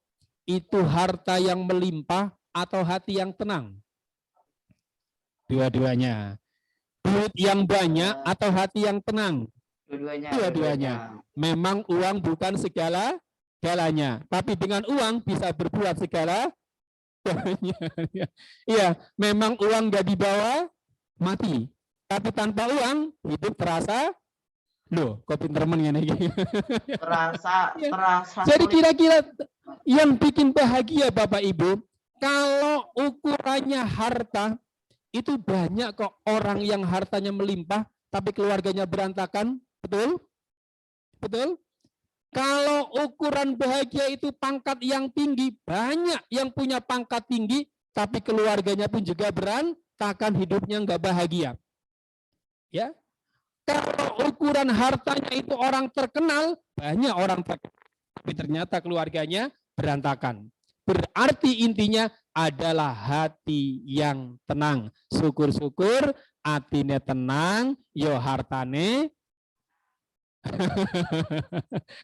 itu harta yang melimpah atau hati yang tenang? Dua-duanya. Duit yang banyak atau hati yang tenang? Dua-duanya. Memang uang bukan segala-galanya. Tapi dengan uang bisa berbuat segala Iya, memang uang nggak dibawa, mati. Tapi tanpa uang, hidup terasa, loh, kok pinter men ngene. Terasa Jadi sulit. kira-kira yang bikin bahagia Bapak Ibu, kalau ukurannya harta, itu banyak kok orang yang hartanya melimpah, tapi keluarganya berantakan, betul? Betul? Kalau ukuran bahagia itu pangkat yang tinggi, banyak yang punya pangkat tinggi, tapi keluarganya pun juga berantakan, hidupnya nggak bahagia. Ya, kalau ukuran hartanya itu orang terkenal, banyak orang terkenal, tapi ternyata keluarganya berantakan. Berarti intinya adalah hati yang tenang. Syukur-syukur atine tenang, yo hartane.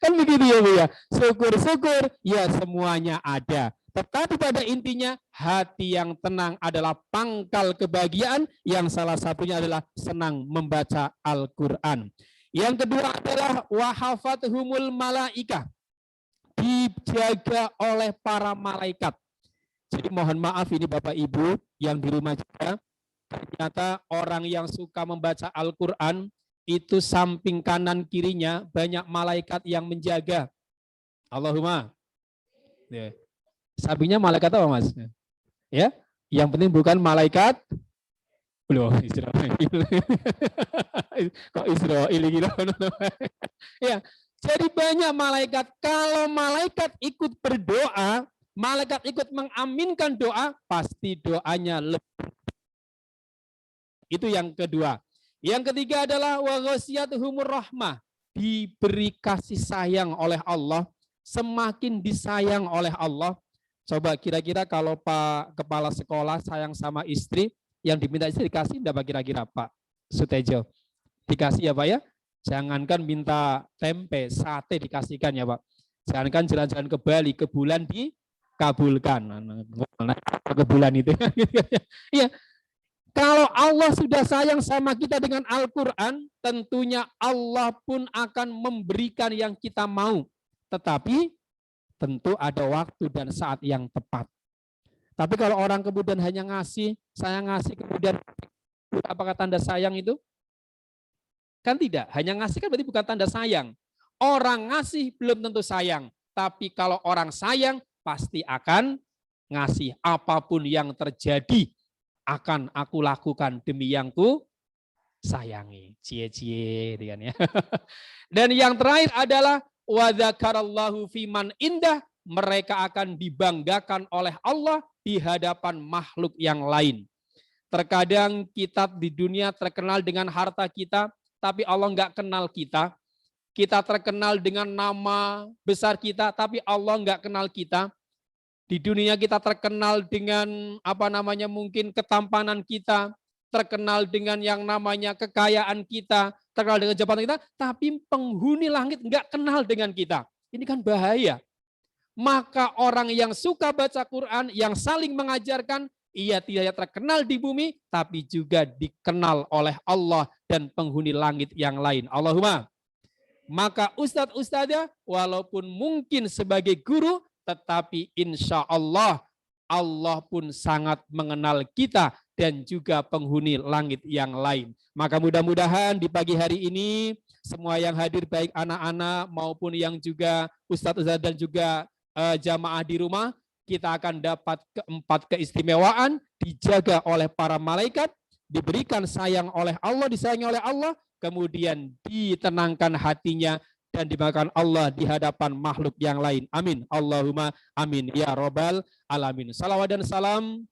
Kan begitu ya Bu ya. Syukur-syukur ya semuanya ada. Tetapi pada intinya hati yang tenang adalah pangkal kebahagiaan, yang salah satunya adalah senang membaca Al-Qur'an. Yang kedua adalah wahafathumul malaikah. Dijaga oleh para malaikat. Jadi mohon maaf ini Bapak Ibu yang di rumah juga, ternyata orang yang suka membaca Al-Qur'an itu samping kanan kirinya banyak malaikat yang menjaga. Allahumma. Ya. Sampingnya malaikat apa Mas? Ya, yang penting bukan malaikat. Loh, Israel. Kok Israel gitu? Ya, jadi banyak malaikat. Kalau malaikat ikut berdoa, malaikat ikut mengaminkan doa, pasti doanya lebih. Itu yang kedua. Yang ketiga adalah wa ghasyiyatuhumur rahmah, diberi kasih sayang oleh Allah, semakin disayang oleh Allah. Coba kira-kira kalau Pak Kepala Sekolah sayang sama istri, yang diminta istri dikasih enggak kira-kira Pak Sutejo? Dikasih ya Pak ya? Jangankan minta tempe, sate dikasihkan ya Pak. Jangankan jalan-jalan ke Bali, ke bulan dikabulkan. Ke bulan itu. Iya. Kalau Allah sudah sayang sama kita dengan Al-Quran, tentunya Allah pun akan memberikan yang kita mau. Tetapi tentu ada waktu dan saat yang tepat. Tapi kalau orang kemudian hanya ngasih, saya ngasih kemudian apakah tanda sayang itu? Kan tidak, hanya ngasih kan berarti bukan tanda sayang. Orang ngasih belum tentu sayang. Tapi kalau orang sayang pasti akan ngasih apapun yang terjadi. Akan aku lakukan demi yang ku sayangi. Cie-cie kan ya. Dan yang terakhir adalah wa dzakarallahu fiman indah, mereka akan dibanggakan oleh Allah di hadapan makhluk yang lain. Terkadang kita di dunia terkenal dengan harta kita, tapi Allah nggak kenal kita. Kita terkenal dengan nama besar kita, tapi Allah nggak kenal kita. Di dunia kita terkenal dengan mungkin ketampanan kita, terkenal dengan yang namanya kekayaan kita, terkenal dengan jabatan kita, tapi penghuni langit nggak kenal dengan kita. Ini kan bahaya. Maka orang yang suka baca Quran, yang saling mengajarkan, ia tidak terkenal di bumi, tapi juga dikenal oleh Allah dan penghuni langit yang lain. Allahumma. Maka ustadz-ustadzah, walaupun mungkin sebagai guru, tetapi insya Allah, Allah pun sangat mengenal kita dan juga penghuni langit yang lain. Maka mudah-mudahan di pagi hari ini, semua yang hadir baik anak-anak maupun yang juga ustadz-ustadz dan juga jamaah di rumah, kita akan dapat keempat keistimewaan, dijaga oleh para malaikat, diberikan sayang oleh Allah, disayangi oleh Allah, kemudian ditenangkan hatinya, dan dimakan Allah di hadapan makhluk yang lain. Amin. Allahumma amin. Ya Rabbal alamin. Salawat dan salam.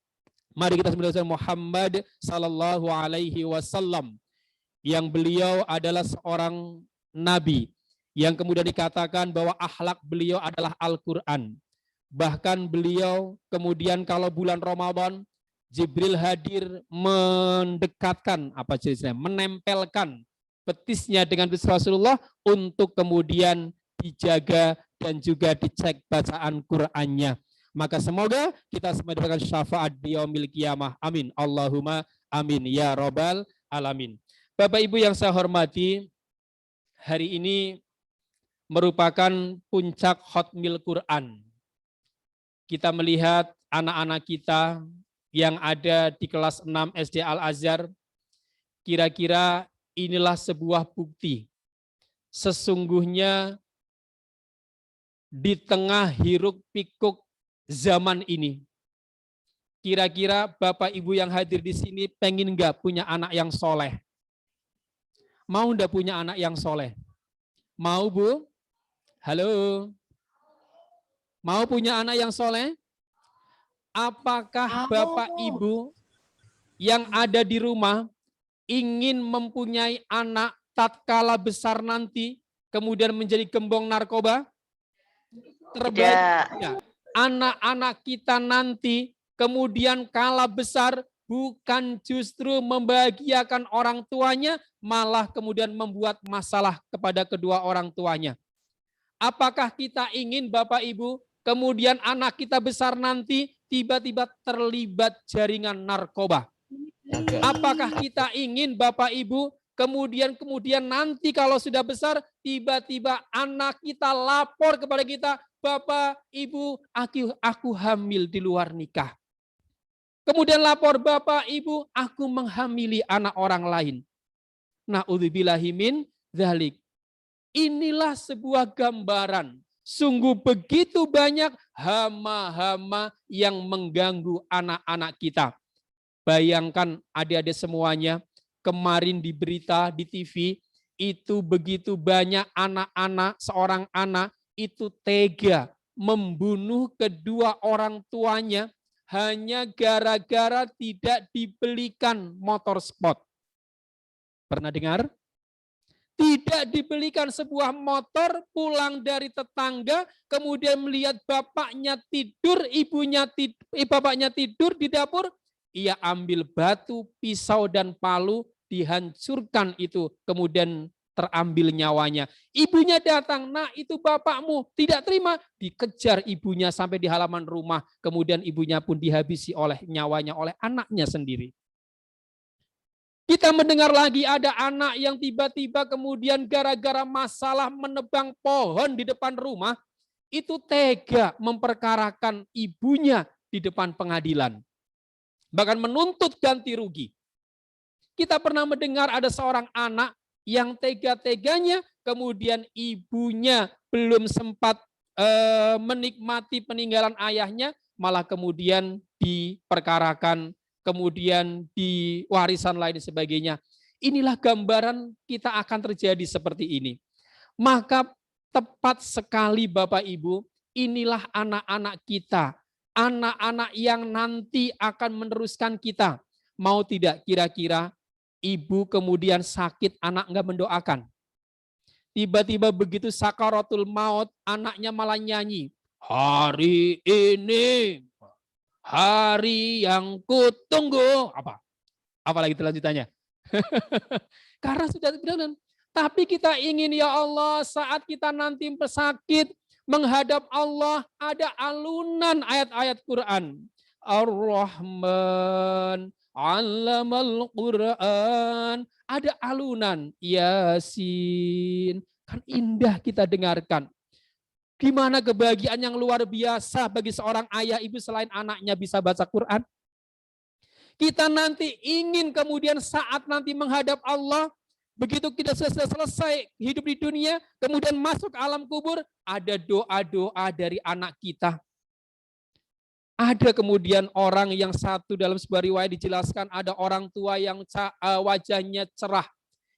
Mari kita sembahkan Muhammad sallallahu alaihi wasallam. Yang beliau adalah seorang nabi. Yang kemudian dikatakan bahwa akhlak beliau adalah Al-Quran. Bahkan beliau kemudian kalau bulan Ramadan, Jibril hadir mendekatkan, menempelkan betisnya dengan betis Rasulullah untuk kemudian dijaga dan juga dicek bacaan Qur'annya. Maka semoga kita semua diberikan syafaat di yaumil qiyamah. Amin. Allahumma amin ya Rabbal alamin. Bapak Ibu yang saya hormati, hari ini merupakan puncak Khatmil Quran. Kita melihat anak-anak kita yang ada di kelas 6 SD Al-Azhar, kira-kira inilah sebuah bukti. Sesungguhnya di tengah hiruk pikuk zaman ini, kira-kira Bapak Ibu yang hadir di sini pengen nggak punya anak yang soleh? Mau nggak punya anak yang soleh? Mau, Bu? Halo? Mau punya anak yang soleh? Apakah Bapak Ibu yang ada di rumah ingin mempunyai anak tatkala besar nanti, kemudian menjadi gembong narkoba? Terbaliknya, anak-anak kita nanti kemudian kala besar bukan justru membahagiakan orang tuanya, malah kemudian membuat masalah kepada kedua orang tuanya. Apakah kita ingin Bapak Ibu kemudian anak kita besar nanti tiba-tiba terlibat jaringan narkoba? Apakah kita ingin Bapak Ibu kemudian nanti kalau sudah besar tiba-tiba anak kita lapor kepada kita, Bapak Ibu aku hamil di luar nikah. Kemudian lapor, Bapak Ibu aku menghamili anak orang lain. Na'udzubillahi min dzalik. Inilah sebuah gambaran. Sungguh begitu banyak hama-hama yang mengganggu anak-anak kita. Bayangkan adik-adik semuanya, kemarin di berita, di TV, itu begitu banyak anak-anak, seorang anak itu tega membunuh kedua orang tuanya hanya gara-gara tidak dibelikan motor sport. Pernah dengar? Tidak dibelikan sebuah motor, pulang dari tetangga, kemudian melihat bapaknya tidur, bapaknya tidur di dapur, ia ambil batu, pisau, dan palu, dihancurkan itu, kemudian terambil nyawanya. Ibunya datang, nah itu bapakmu, tidak terima, dikejar ibunya sampai di halaman rumah, kemudian ibunya pun dihabisi oleh nyawanya, oleh anaknya sendiri. Kita mendengar lagi ada anak yang tiba-tiba kemudian gara-gara masalah menebang pohon di depan rumah, itu tega memperkarakan ibunya di depan pengadilan. Bahkan menuntut ganti rugi. Kita pernah mendengar ada seorang anak yang tega-teganya, kemudian ibunya belum sempat menikmati peninggalan ayahnya, malah kemudian diperkarakan, kemudian di warisan lain dan sebagainya. Inilah gambaran kita akan terjadi seperti ini. Maka tepat sekali Bapak Ibu, inilah anak-anak kita, anak-anak yang nanti akan meneruskan kita. Mau tidak kira-kira ibu kemudian sakit, anak enggak mendoakan. Tiba-tiba begitu sakaratul maut, anaknya malah nyanyi. Hari ini hari yang kutunggu. Apa lagi lanjutannya? Karena sudah bilang, tapi kita ingin ya Allah saat kita nanti sakit menghadap Allah ada alunan ayat-ayat Quran. Ar-Rahman 'allamal Quran. Ada alunan Yasin. Kan indah kita dengarkan. Gimana kebahagiaan yang luar biasa bagi seorang ayah ibu selain anaknya bisa baca Quran. Kita nanti ingin kemudian saat nanti menghadap Allah, begitu kita selesai hidup di dunia, kemudian masuk ke alam kubur, ada doa-doa dari anak kita. Ada kemudian orang yang satu dalam sebuah riwayat dijelaskan ada orang tua yang wajahnya cerah,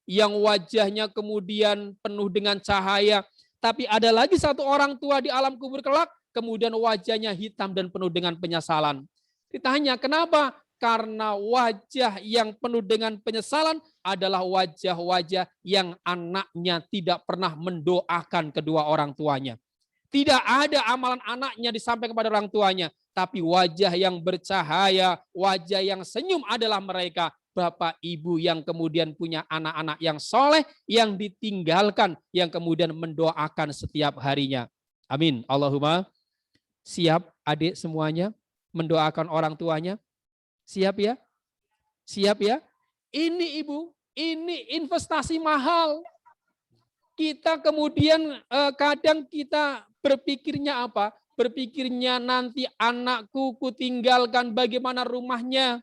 yang wajahnya kemudian penuh dengan cahaya. Tapi ada lagi satu orang tua di alam kubur kelak, kemudian wajahnya hitam dan penuh dengan penyesalan. Ditanya, kenapa? Karena wajah yang penuh dengan penyesalan adalah wajah-wajah yang anaknya tidak pernah mendoakan kedua orang tuanya. Tidak ada amalan anaknya disampaikan kepada orang tuanya, tapi wajah yang bercahaya, wajah yang senyum adalah mereka. Bapak Ibu yang kemudian punya anak-anak yang soleh, yang ditinggalkan, yang kemudian mendoakan setiap harinya. Amin. Allahumma. Siap adik semuanya mendoakan orang tuanya? Siap ya? Siap ya? Ini Ibu, ini investasi mahal. Kita kemudian kadang kita berpikirnya apa? berpikirnya nanti anakku kutinggalkan bagaimana rumahnya,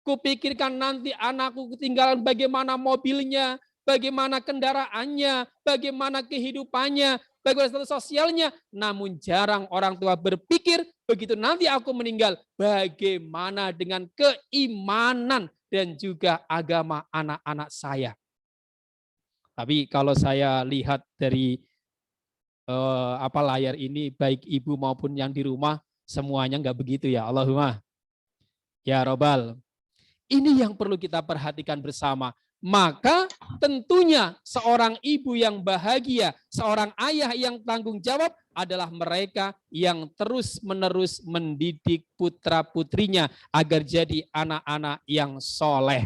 kupikirkan nanti anakku kutinggalkan bagaimana mobilnya, bagaimana kendaraannya, bagaimana kehidupannya, bagaimana status sosialnya. Namun jarang orang tua berpikir begitu nanti aku meninggal, bagaimana dengan keimanan dan juga agama anak-anak saya. Tapi kalau saya lihat dari layar ini, baik ibu maupun yang di rumah, semuanya enggak begitu ya. Allahumma ya Robbal. Ini yang perlu kita perhatikan bersama. Maka tentunya seorang ibu yang bahagia, seorang ayah yang tanggung jawab adalah mereka yang terus-menerus mendidik putra-putrinya agar jadi anak-anak yang soleh.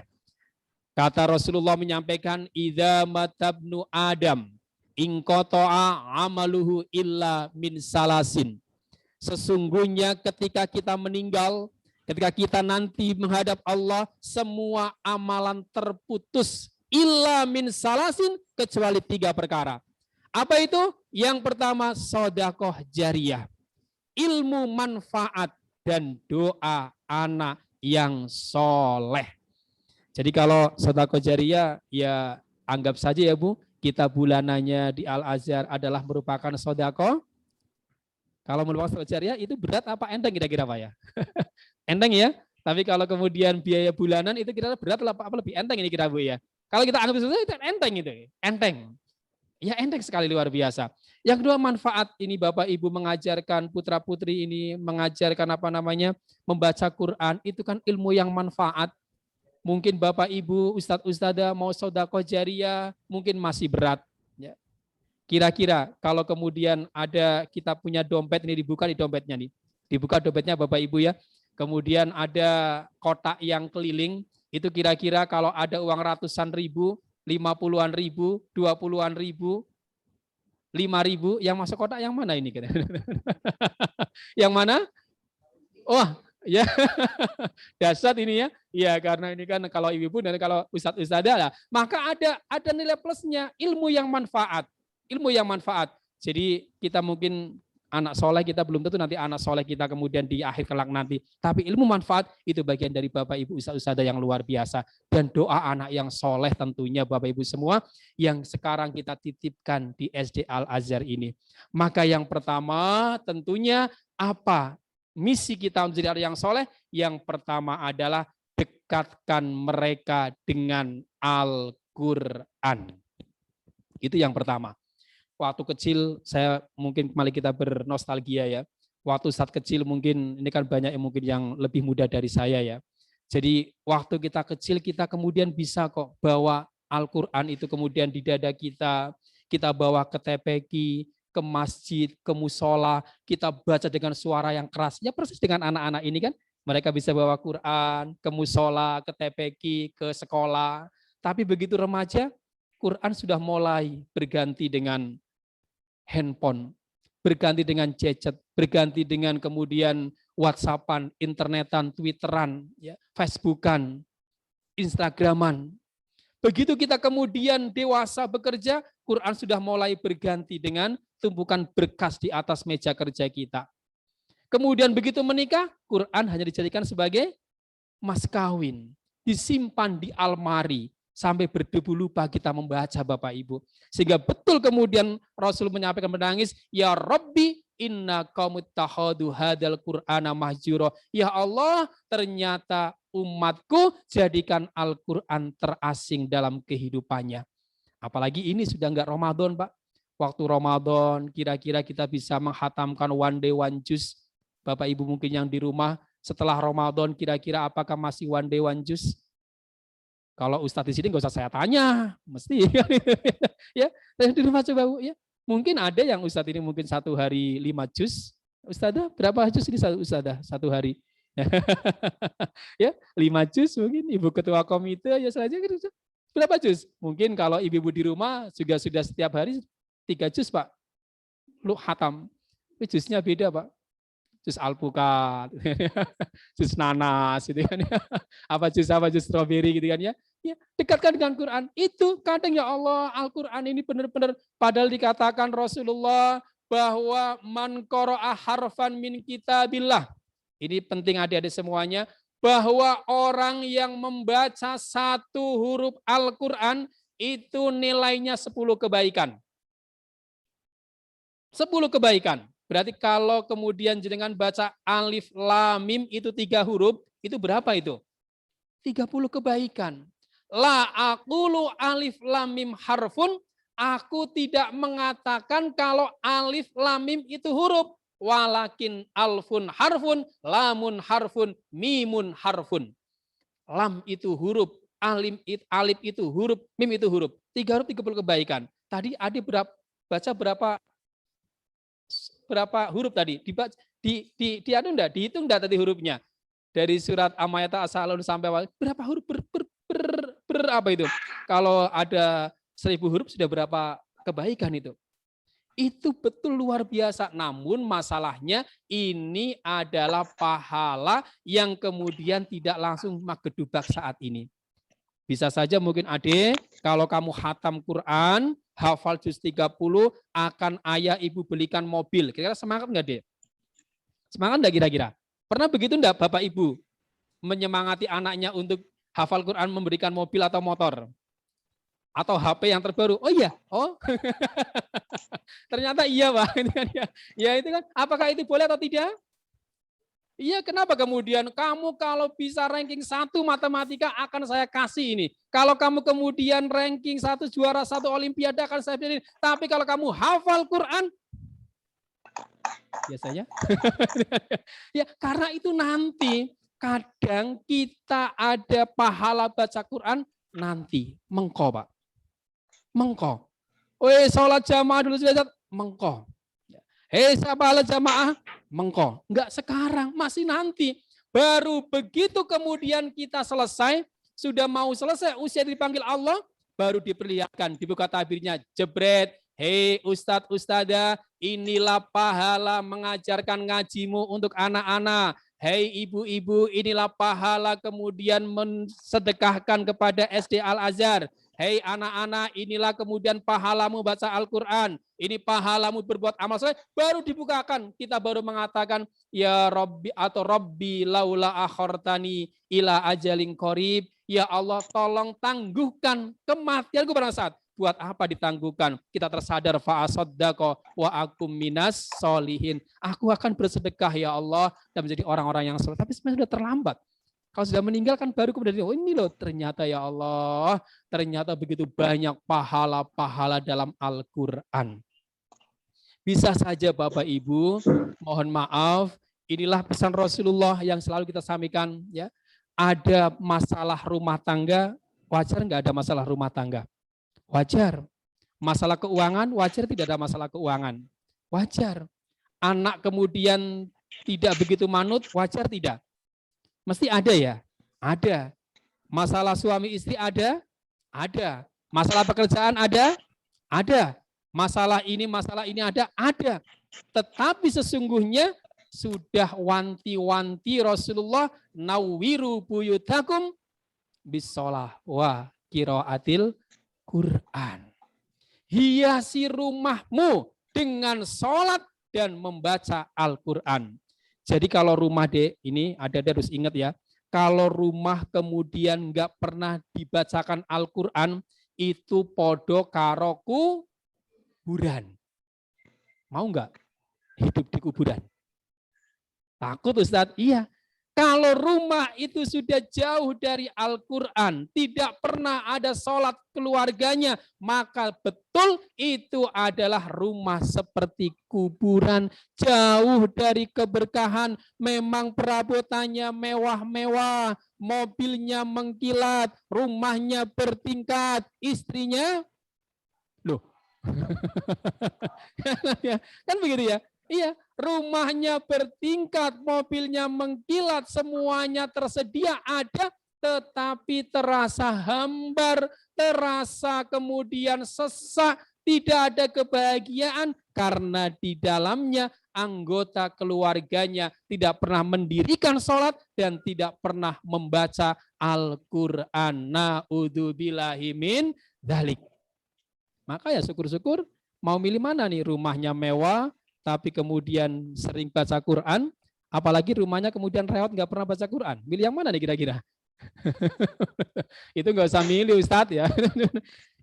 Kata Rasulullah menyampaikan, idza matabnu Adam inqata'a amaluhu illa min salasin. Sesungguhnya ketika kita meninggal, ketika kita nanti menghadap Allah, semua amalan terputus illa min salasin, kecuali 3 perkara. Apa itu? Yang pertama, sedekah jariyah, ilmu manfaat, dan doa anak yang soleh. Jadi kalau sedekah jariyah, ya anggap saja ya Bu, kita bulanannya di Al-Azhar adalah merupakan sedekah. Kalau merupakan sedekah jariyah itu berat apa enteng kira-kira Pak ya? Enteng ya, tapi kalau kemudian biaya bulanan itu kira-kira berat apa lebih enteng ini kira Bu ya. Kalau kita anggap itu enteng itu, enteng. Ya enteng sekali, luar biasa. Yang kedua, manfaat. Ini Bapak Ibu mengajarkan putra-putri ini, mengajarkan membaca Quran, itu kan ilmu yang manfaat. Mungkin Bapak Ibu, Ustadz-Ustadzah mau sedekah jariyah, mungkin masih berat. Ya. Kira-kira kalau kemudian ada kita punya dompet ini, dibuka di dompetnya nih. Dibuka dompetnya Bapak Ibu ya. Kemudian ada kotak yang keliling, itu kira-kira kalau ada uang ratusan ribu, 50-an ribu, 20-an ribu, 5.000, yang masuk kotak yang mana ini? Yang mana? Oh, ya. Dasar ini ya. Ya, karena ini kan kalau ibu-ibu dan kalau ustadz-ustadzah lah, maka ada nilai plusnya, ilmu yang manfaat. Ilmu yang manfaat. Jadi kita mungkin anak soleh, kita belum tentu nanti anak soleh kita kemudian di akhir kelak nanti. Tapi ilmu manfaat itu bagian dari Bapak Ibu ustadz-ustadzah yang luar biasa. Dan doa anak yang soleh tentunya Bapak Ibu semua yang sekarang kita titipkan di SD Al-Azhar ini. Maka yang pertama tentunya apa misi kita menjadi anak yang soleh? Yang pertama adalah dekatkan mereka dengan Al-Quran. Itu yang pertama. Waktu kecil, saya mungkin kembali kita bernostalgia ya. Waktu saat kecil mungkin, ini kan banyak yang mungkin yang lebih muda dari saya ya. Jadi waktu kita kecil kita kemudian bisa kok bawa Al-Quran itu kemudian di dada kita bawa ke TPQ, ke masjid, ke musola, kita baca dengan suara yang keras. Ya persis dengan anak-anak ini kan, mereka bisa bawa Quran ke musola, ke TPQ, ke sekolah. Tapi begitu remaja, Quran sudah mulai berganti dengan handphone, berganti dengan gadget, berganti dengan kemudian WhatsAppan, internetan, Twitteran, ya, Facebookan, Instagraman. Begitu kita kemudian dewasa bekerja, Quran sudah mulai berganti dengan tumpukan berkas di atas meja kerja kita. Kemudian begitu menikah, Quran hanya dijadikan sebagai mas kawin, disimpan di almari, sampai berdebu lupa kita membaca Bapak Ibu. Sehingga betul kemudian Rasul menyampaikan menangis, ya Rabbi inna qaumuttakhadu hadal Qur'ana mahjura. Ya Allah, ternyata umatku jadikan Al-Quran terasing dalam kehidupannya. Apalagi ini sudah enggak Ramadan, Pak. Waktu Ramadan kira-kira kita bisa menghatamkan one day one juz. Bapak Ibu mungkin yang di rumah setelah Ramadan kira-kira apakah masih one day one juz? Kalau Ustadz di sini nggak usah saya tanya, mesti ya. Di rumah coba Bu ya. Mungkin ada yang Ustadz ini mungkin 1 hari 5 juz. Ustadzah berapa juz ini Ustadzah 1 hari? Ya 5 juz mungkin Ibu Ketua Komite ya selanjutnya berapa juz? Mungkin kalau ibu-ibu di rumah juga sudah setiap hari 3 juz Pak. Lu khatam. Juznya beda Pak. Jus alpukat, jus nanas, gitu kan ya. Apa jus strawberry gitu kan ya. Ya, dekatkan dengan Quran. Itu kadang ya Allah, Al-Quran ini benar-benar padahal dikatakan Rasulullah bahwa man qara'a harfan min kitabillah. Ini penting adik-adik semuanya, bahwa orang yang membaca satu huruf Al-Quran itu nilainya 10 kebaikan. 10 kebaikan. Berarti kalau kemudian jenengan baca alif lam mim itu 3 huruf, itu berapa itu? 30 kebaikan. La aqulu alif lam mim harfun, aku tidak mengatakan kalau alif lam mim itu huruf. Walakin alfun harfun, lamun harfun, mimun harfun. Lam itu huruf, alif itu huruf, mim itu huruf. 3 huruf 30 kebaikan. Tadi adik baca berapa huruf tadi? Dihitung enggak tadi hurufnya? Dari surat Amayata Asalun sampai awal, berapa huruf apa itu? Kalau ada 1000 huruf sudah berapa kebaikan itu? Itu betul luar biasa. Namun masalahnya ini adalah pahala yang kemudian tidak langsung magedubak saat ini. Bisa saja mungkin adik, kalau kamu khatam Quran, hafal juz 30, akan ayah ibu belikan mobil. Kira-kira semangat enggak, Dek? Semangat enggak kira-kira? Pernah begitu enggak Bapak Ibu menyemangati anaknya untuk hafal Quran memberikan mobil atau motor? Atau HP yang terbaru? Oh iya, oh ternyata iya Pak. Ya itu kan, apakah itu boleh atau tidak? Iya, kenapa kemudian kamu kalau bisa ranking 1 matematika akan saya kasih ini. Kalau kamu kemudian ranking 1 juara 1 olimpiade akan saya beri. Tapi kalau kamu hafal Quran, biasanya. Ya, karena itu nanti kadang kita ada pahala baca Quran nanti mengko Pak. Mengko. Weh, sholat jamaah dulu sudah mengko. Hei, sahabat jamaah, mengko. Enggak sekarang, masih nanti. Baru begitu kemudian kita selesai, sudah mau selesai usia dipanggil Allah, baru diperlihatkan, dibuka tabirnya, jebret. Hei Ustadz, Ustadzah, inilah pahala mengajarkan ngajimu untuk anak-anak. Hei ibu-ibu, inilah pahala kemudian mensedekahkan kepada SD Al-Azhar. Hei anak-anak, inilah kemudian pahalamu baca Al-Quran. Ini pahalamu berbuat amal soleh. Baru dibukakan. Kita baru mengatakan, ya Rabbi atau Rabbi laula akhortani ila ajalin qarib. Ya Allah, tolong tangguhkan kematianku pada saat. Buat apa ditangguhkan? Kita tersadar fa'asaddaqo wa akum minas solihin. Aku akan bersedekah ya Allah dan menjadi orang-orang yang soleh. Tapi sebenarnya sudah terlambat. Kalau sudah meninggal kan baru kemudian, oh ini loh ternyata ya Allah, ternyata begitu banyak pahala-pahala dalam Al-Quran. Bisa saja Bapak Ibu, mohon maaf, inilah pesan Rasulullah yang selalu kita sampaikan. Ya, ada masalah rumah tangga, wajar nggak ada masalah rumah tangga? Wajar. Masalah keuangan, wajar tidak ada masalah keuangan? Wajar. Anak kemudian tidak begitu manut, wajar tidak? Mesti ada ya? Ada. Masalah suami istri ada? Ada. Masalah pekerjaan ada? Ada. Masalah ini ada? Ada. Tetapi sesungguhnya sudah wanti-wanti Rasulullah, nawwiru buyutakum bisolah wa qiraatil Quran. Hiasi rumahmu dengan sholat dan membaca Al-Quran. Jadi kalau rumah ini harus ingat ya, kalau rumah kemudian nggak pernah dibacakan Al-Quran, itu podo karo kuburan. Mau nggak hidup di kuburan? Takut Ustadz? Iya. Kalau rumah itu sudah jauh dari Al-Quran, tidak pernah ada sholat keluarganya, maka betul itu adalah rumah seperti kuburan, jauh dari keberkahan. Memang perabotannya mewah-mewah, mobilnya mengkilat, rumahnya bertingkat, istrinya, loh, kan begitu ya? Iya, rumahnya bertingkat, mobilnya mengkilat, semuanya tersedia ada, tetapi terasa hambar, terasa kemudian sesak, tidak ada kebahagiaan karena di dalamnya anggota keluarganya tidak pernah mendirikan sholat dan tidak pernah membaca Al-Quran. Na'udzubillahi min dzalik. Maka ya syukur-syukur Mau milih mana nih? Rumahnya mewah, tapi kemudian sering baca Quran, apalagi rumahnya kemudian reot nggak pernah baca Quran. Milih yang mana nih kira-kira? Itu nggak usah milih Ustadz ya.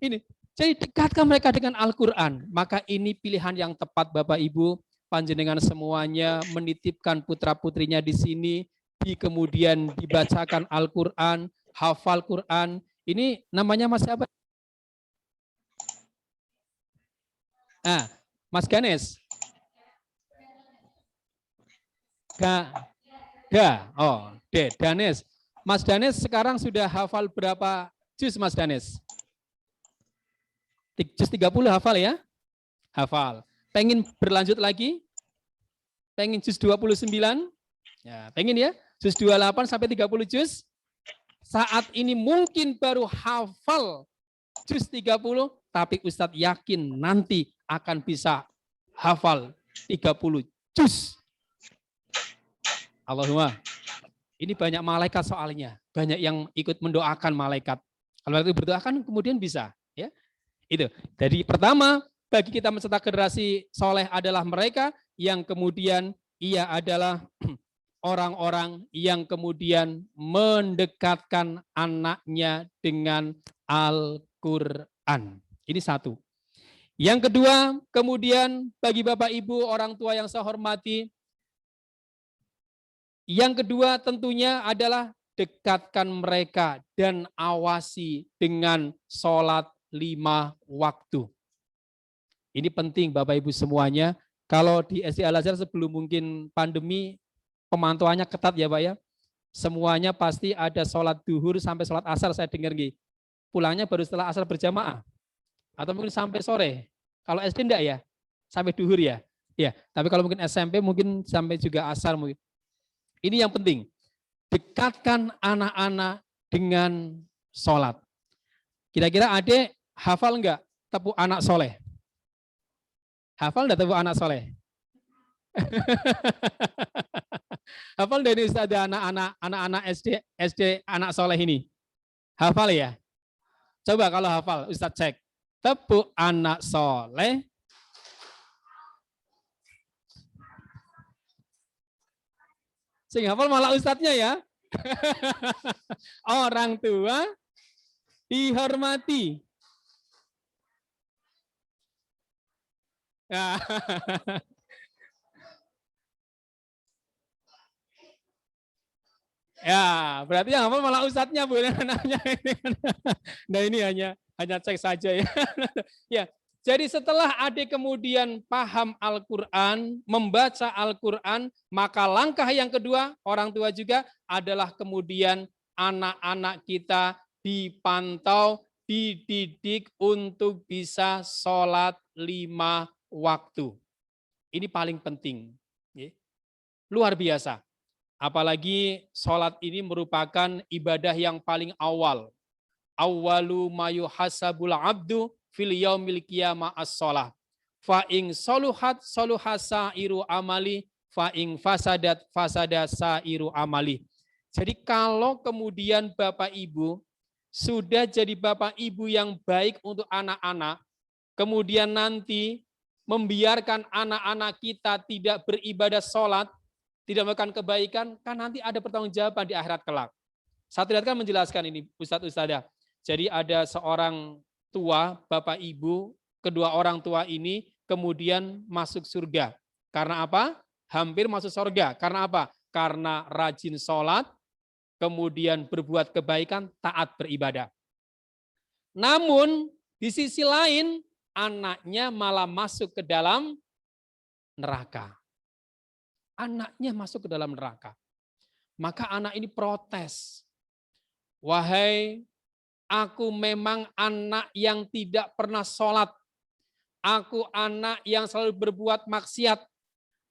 Ini, jadi dekatkan mereka dengan Al-Quran. Maka ini pilihan yang tepat Bapak Ibu, panjenengan semuanya menitipkan putra-putrinya di sini, kemudian dibacakan Al-Quran, hafal Quran. Ini namanya Mas siapa? Ah, Mas Ganes. Oh, Danes. Mas Danes sekarang sudah hafal berapa juz Mas Danes? Juz 30 hafal ya? Hafal. Pengen berlanjut lagi? Pengen juz 29? Ya, pengen ya? Juz 28 sampai 30 juz? Saat ini mungkin baru hafal juz 30, tapi Ustadz yakin nanti akan bisa hafal 30 juz. Allahumma. Ini banyak malaikat soalnya. Banyak yang ikut mendoakan malaikat. Kalau itu berdoakan kemudian bisa. Ya, itu. Jadi pertama, bagi kita mencetak generasi soleh adalah mereka yang kemudian ia adalah orang-orang yang kemudian mendekatkan anaknya dengan Al-Quran. Ini satu. Yang kedua, kemudian bagi Bapak Ibu orang tua yang saya hormati, yang kedua tentunya adalah dekatkan mereka dan awasi dengan sholat 5 waktu. Ini penting Bapak Ibu semuanya. Kalau di SD Al-Azhar sebelum mungkin pandemi, pemantauannya ketat ya Pak ya. Semuanya pasti ada sholat duhur sampai sholat asar saya dengar. Pulangnya baru setelah asar berjamaah. Atau mungkin sampai sore. Kalau SD enggak ya? Sampai duhur ya? Ya, tapi kalau mungkin SMP mungkin sampai juga asar mungkin. Ini yang penting. Dekatkan anak-anak dengan sholat. Kira-kira adik hafal enggak tepuk anak soleh? Hafal enggak tepuk anak soleh? Hafal dari Ustaz anak-anak SD anak soleh ini? Hafal ya? Coba kalau hafal Ustaz cek. Tepuk anak soleh. Sing hafal malah ustadznya ya. Orang tua dihormati. Ya. Ya, berarti yang hafal malah ustadznya bukan anaknya. Nah ini hanya cek saja ya. Ya, jadi setelah adik kemudian paham Al-Quran, membaca Al-Quran, maka langkah yang kedua orang tua juga adalah kemudian anak-anak kita dipantau, dididik untuk bisa sholat 5 waktu. Ini paling penting. Luar biasa. Apalagi sholat ini merupakan ibadah yang paling awal. Awwalu ma yuhasabul abdu fil yaumil qiyamah as-shalah. Fa in saluhat saluhasa iru amali, fa in fasadat fasada sairu amali. Jadi kalau kemudian Bapak Ibu sudah jadi Bapak Ibu yang baik untuk anak-anak, kemudian nanti membiarkan anak-anak kita tidak beribadah sholat, tidak melakukan kebaikan, kan nanti ada pertanggungjawaban di akhirat kelak. Saya tidak akan menjelaskan ini, Ustadz Ustadzah. Jadi ada seorang tua, Bapak Ibu, kedua orang tua ini kemudian masuk surga. Karena apa? Hampir masuk surga. Karena apa? Karena rajin sholat, kemudian berbuat kebaikan, taat beribadah. Namun di sisi lain, anaknya malah masuk ke dalam neraka. Anaknya masuk ke dalam neraka. Maka anak ini protes. Wahai, aku memang anak yang tidak pernah sholat. Aku anak yang selalu berbuat maksiat.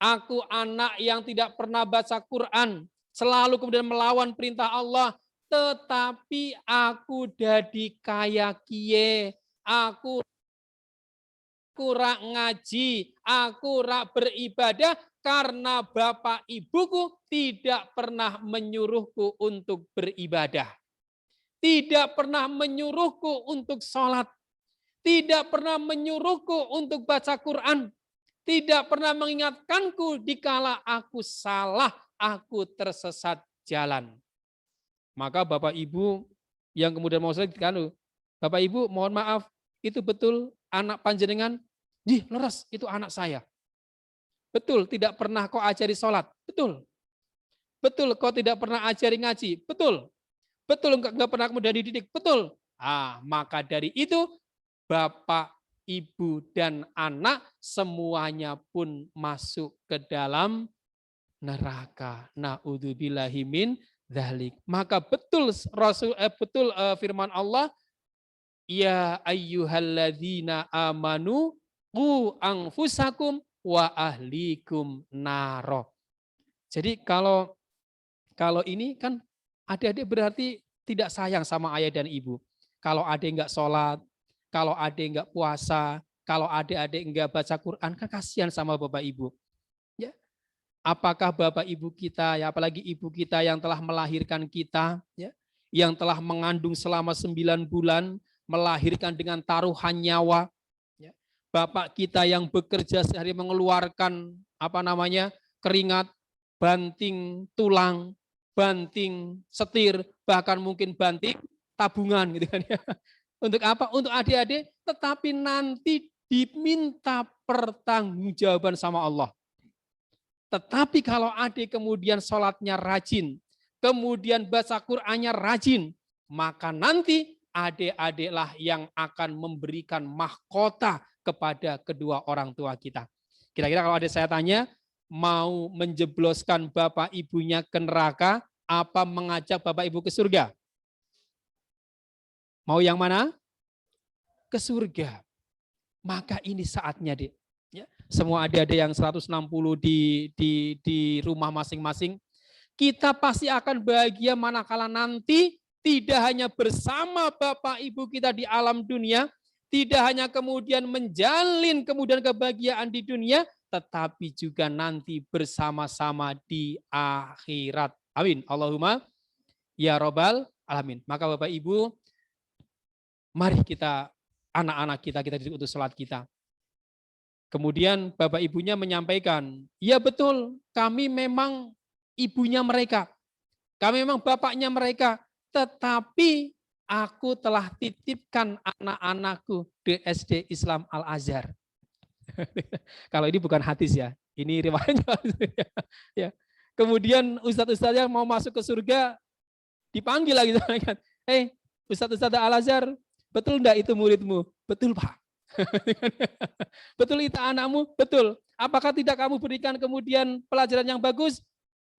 Aku anak yang tidak pernah baca Quran. Selalu kemudian melawan perintah Allah. Tetapi aku jadi kaya kie. Aku rak ngaji. Aku rak beribadah. Karena bapak ibuku tidak pernah menyuruhku untuk beribadah. Tidak pernah menyuruhku untuk sholat. tidak pernah menyuruhku untuk baca Quran, tidak pernah mengingatkanku dikala aku salah, aku tersesat jalan. Maka Bapak Ibu yang kemudian mau sholat, Bapak Ibu mohon maaf, itu betul anak panjenengan? Jih, leres, itu anak saya. Betul, tidak pernah kau ajari sholat. Betul. Betul, kau tidak pernah ajari ngaji. Betul. Betul, enggak pernah kemudian dididik. Betul. Maka dari itu, Bapak, Ibu, dan anak semuanya pun masuk ke dalam neraka. Na'udzubillahi min dzalik. Maka betul firman Allah, ya ayyuhalladzina amanu qu anfusakum wa ahlikum naro. Jadi kalau ini kan adik-adik berarti tidak sayang sama ayah dan ibu. Kalau adik enggak sholat, kalau adik enggak puasa, kalau adik-adik enggak baca Quran, kan kasihan sama bapak ibu. Ya. Apakah bapak ibu kita, ya apalagi ibu kita yang telah melahirkan kita, ya, yang telah mengandung selama 9 bulan, melahirkan dengan taruhan nyawa, ya. Bapak kita yang bekerja sehari mengeluarkan keringat, banting tulang, banting setir, bahkan mungkin banting tabungan gitu kan ya. Untuk apa? Untuk adik-adik, tetapi nanti diminta pertanggungjawaban sama Allah. Tetapi kalau adik kemudian sholatnya rajin, kemudian baca Qur'annya rajin, maka nanti adik-adiklah yang akan memberikan mahkota kepada kedua orang tua kita. Kira-kira kalau adik saya tanya, mau menjebloskan bapak ibunya ke neraka, apa mengajak bapak ibu ke surga? Mau yang mana? Ke surga. Maka ini saatnya, Dik. Ya, semua adik-adik yang 160 di rumah masing-masing, kita pasti akan bahagia manakala nanti tidak hanya bersama bapak ibu kita di alam dunia, tidak hanya kemudian menjalin kemudian kebahagiaan di dunia, tetapi juga nanti bersama-sama di akhirat. Amin. Allahumma ya Rabbal alamin. Maka Bapak Ibu, mari kita, anak-anak kita didik untuk sholat kita. Kemudian Bapak Ibunya menyampaikan, ya betul, kami memang ibunya mereka, kami memang bapaknya mereka, tetapi aku telah titipkan anak-anakku di SD Islam Al-Azhar. Kalau ini bukan hadis ya, ini riwayatnya. Ya. Kemudian ustadz-ustadznya mau masuk ke surga, dipanggil lagi. Ustadz-ustadz Al-Azhar, betul enggak itu muridmu? Betul Pak. Betul itu anakmu? Betul. Apakah tidak kamu berikan kemudian pelajaran yang bagus?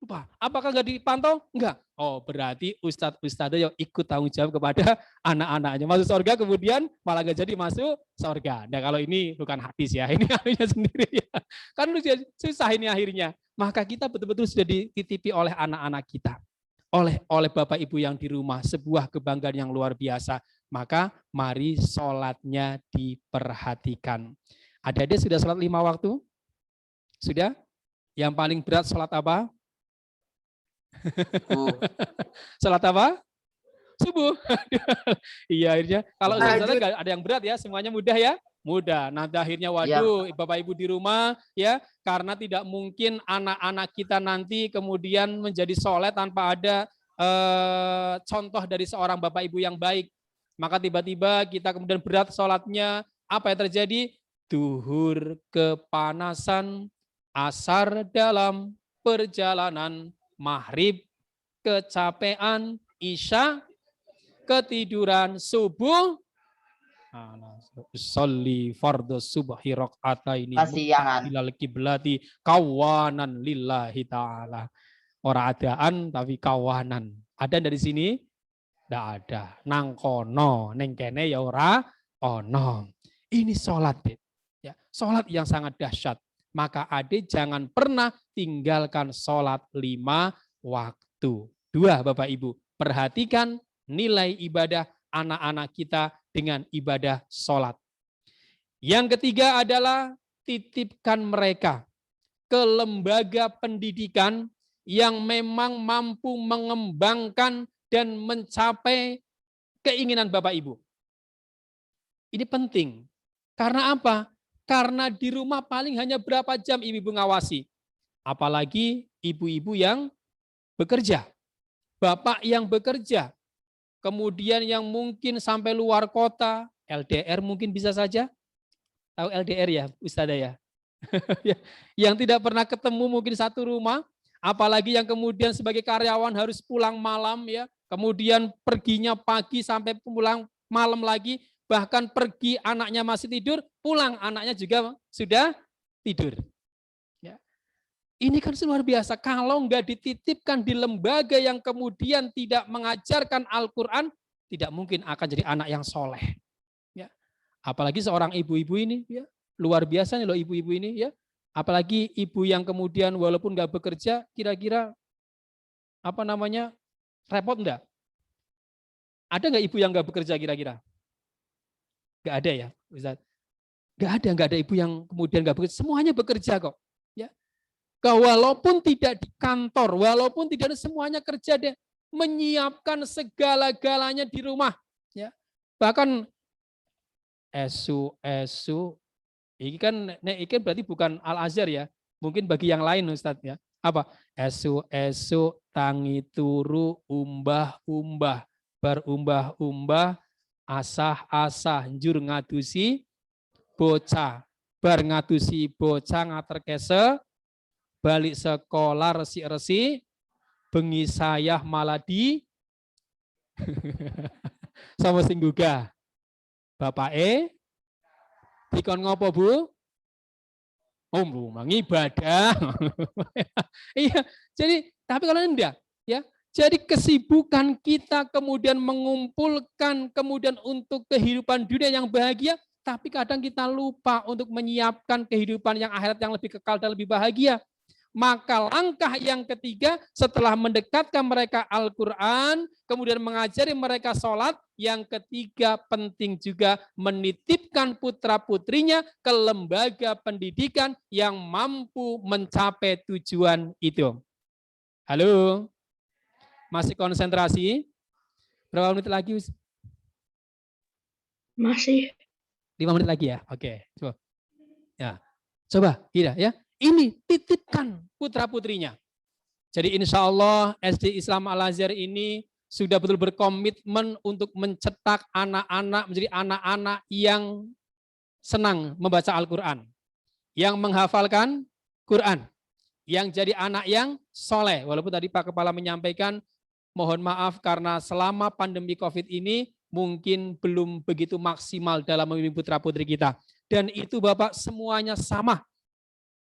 Pak, apakah enggak dipantau? Enggak. Oh, berarti ustadz-ustadz yang ikut tanggung jawab kepada anak-anaknya. Masuk surga kemudian malah enggak jadi masuk surga. Nah, kalau ini bukan hadis ya, ini akhirnya sendiri ya. Kan susah ini akhirnya. Maka kita betul-betul sudah dititipi oleh anak-anak kita. Oleh Bapak Ibu yang di rumah, sebuah kebanggaan yang luar biasa. Maka mari sholatnya diperhatikan. Adik-adik sudah sholat 5 waktu? Sudah? Yang paling berat sholat apa? Sholat apa? Subuh. Iya, akhirnya kalau ada yang berat ya, semuanya mudah ya? Mudah. Nanti akhirnya waduh, Bapak Ibu di rumah ya, karena tidak mungkin anak-anak kita nanti kemudian menjadi soleh tanpa ada contoh dari seorang Bapak Ibu yang baik. Maka tiba-tiba kita kemudian berat sholatnya, apa yang terjadi? Duhur kepanasan, asar dalam perjalanan, maghrib kecapean, isya ketiduran, subuh sholli fardhu subhi raqataini ilal kiblati kawanan lillahi ta'ala. Ora adaan tapi kawanan. Ada dari sini? Tidak ada. Nang kono, neng kene ya ora ono. Ini sholat, ya, sholat yang sangat dahsyat. Maka adik jangan pernah tinggalkan sholat 5 waktu. 2, Bapak Ibu, perhatikan nilai ibadah anak-anak kita dengan ibadah sholat. Yang ketiga adalah titipkan mereka ke lembaga pendidikan yang memang mampu mengembangkan dan mencapai keinginan Bapak Ibu. Ini penting. Karena apa? Karena di rumah paling hanya berapa jam ibu-ibu ngawasi. Apalagi ibu-ibu yang bekerja. Bapak yang bekerja. Kemudian yang mungkin sampai luar kota, LDR mungkin bisa saja. Tahu LDR ya, Ustazah ya? Yang tidak pernah ketemu mungkin satu rumah, apalagi yang kemudian sebagai karyawan harus pulang malam ya, kemudian perginya pagi sampai pulang malam lagi, bahkan pergi anaknya masih tidur, pulang anaknya juga sudah tidur. Ya. Ini kan luar biasa, kalau nggak dititipkan di lembaga yang kemudian tidak mengajarkan Al-Quran, tidak mungkin akan jadi anak yang soleh. Ya. Apalagi seorang ibu-ibu ini, ya, luar biasa nih loh ibu-ibu ini, ya. Apalagi ibu yang kemudian walaupun nggak bekerja, kira-kira repot enggak? Ada nggak ibu yang nggak bekerja kira-kira? Nggak ada ya, Ustaz? Nggak ada ibu yang kemudian nggak bekerja. Semuanya bekerja kok. Ya. Walaupun tidak di kantor, walaupun tidak semuanya kerja, deh, menyiapkan segala-galanya di rumah. Ya. Bahkan esu, ini kan berarti bukan Al-Azhar ya, mungkin bagi yang lain Ustaz ya. Apa? Esu, tangi turu, umbah-umbah, berumbah-umbah, asah-asah, njur ngadusi bocah, bar ngadusi bocah ngaterkese, balik sekolah resi-resi, bengi sayah maladi, sama sing gugah. Bapak dikon ngopo Bu? Ibadah. Iya, jadi tapi kalau enggak, ya. Jadi kesibukan kita kemudian mengumpulkan kemudian untuk kehidupan dunia yang bahagia, tapi kadang kita lupa untuk menyiapkan kehidupan yang akhirat yang lebih kekal dan lebih bahagia. Maka langkah yang ketiga setelah mendekatkan mereka Al-Quran, kemudian mengajari mereka sholat, yang ketiga penting juga menitipkan putra-putrinya ke lembaga pendidikan yang mampu mencapai tujuan itu. Halo? Masih konsentrasi? Berapa menit lagi? Masih. 5 menit lagi ya? Oke. Coba. Ya. Coba, Ida ya. Ini titipkan putra-putrinya. Jadi insya Allah SD Islam Al-Azhar ini sudah betul berkomitmen untuk mencetak anak-anak menjadi anak-anak yang senang membaca Al-Quran. Yang menghafalkan Quran. Yang jadi anak yang soleh. Walaupun tadi Pak Kepala menyampaikan, mohon maaf karena selama pandemi COVID ini mungkin belum begitu maksimal dalam membimbing putra-putri kita. Dan itu Bapak semuanya sama.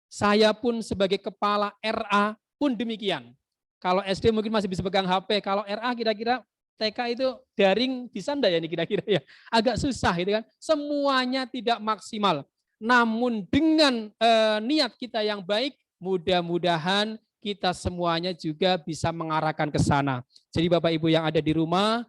Saya pun sebagai kepala RA pun demikian. Kalau SD mungkin masih bisa pegang HP, kalau RA kira-kira TK itu daring bisa enggak ya ini kira-kira ya? Agak susah gitu kan. Semuanya tidak maksimal. Namun dengan niat kita yang baik, mudah-mudahan kita semuanya juga bisa mengarahkan ke sana. Jadi Bapak Ibu yang ada di rumah,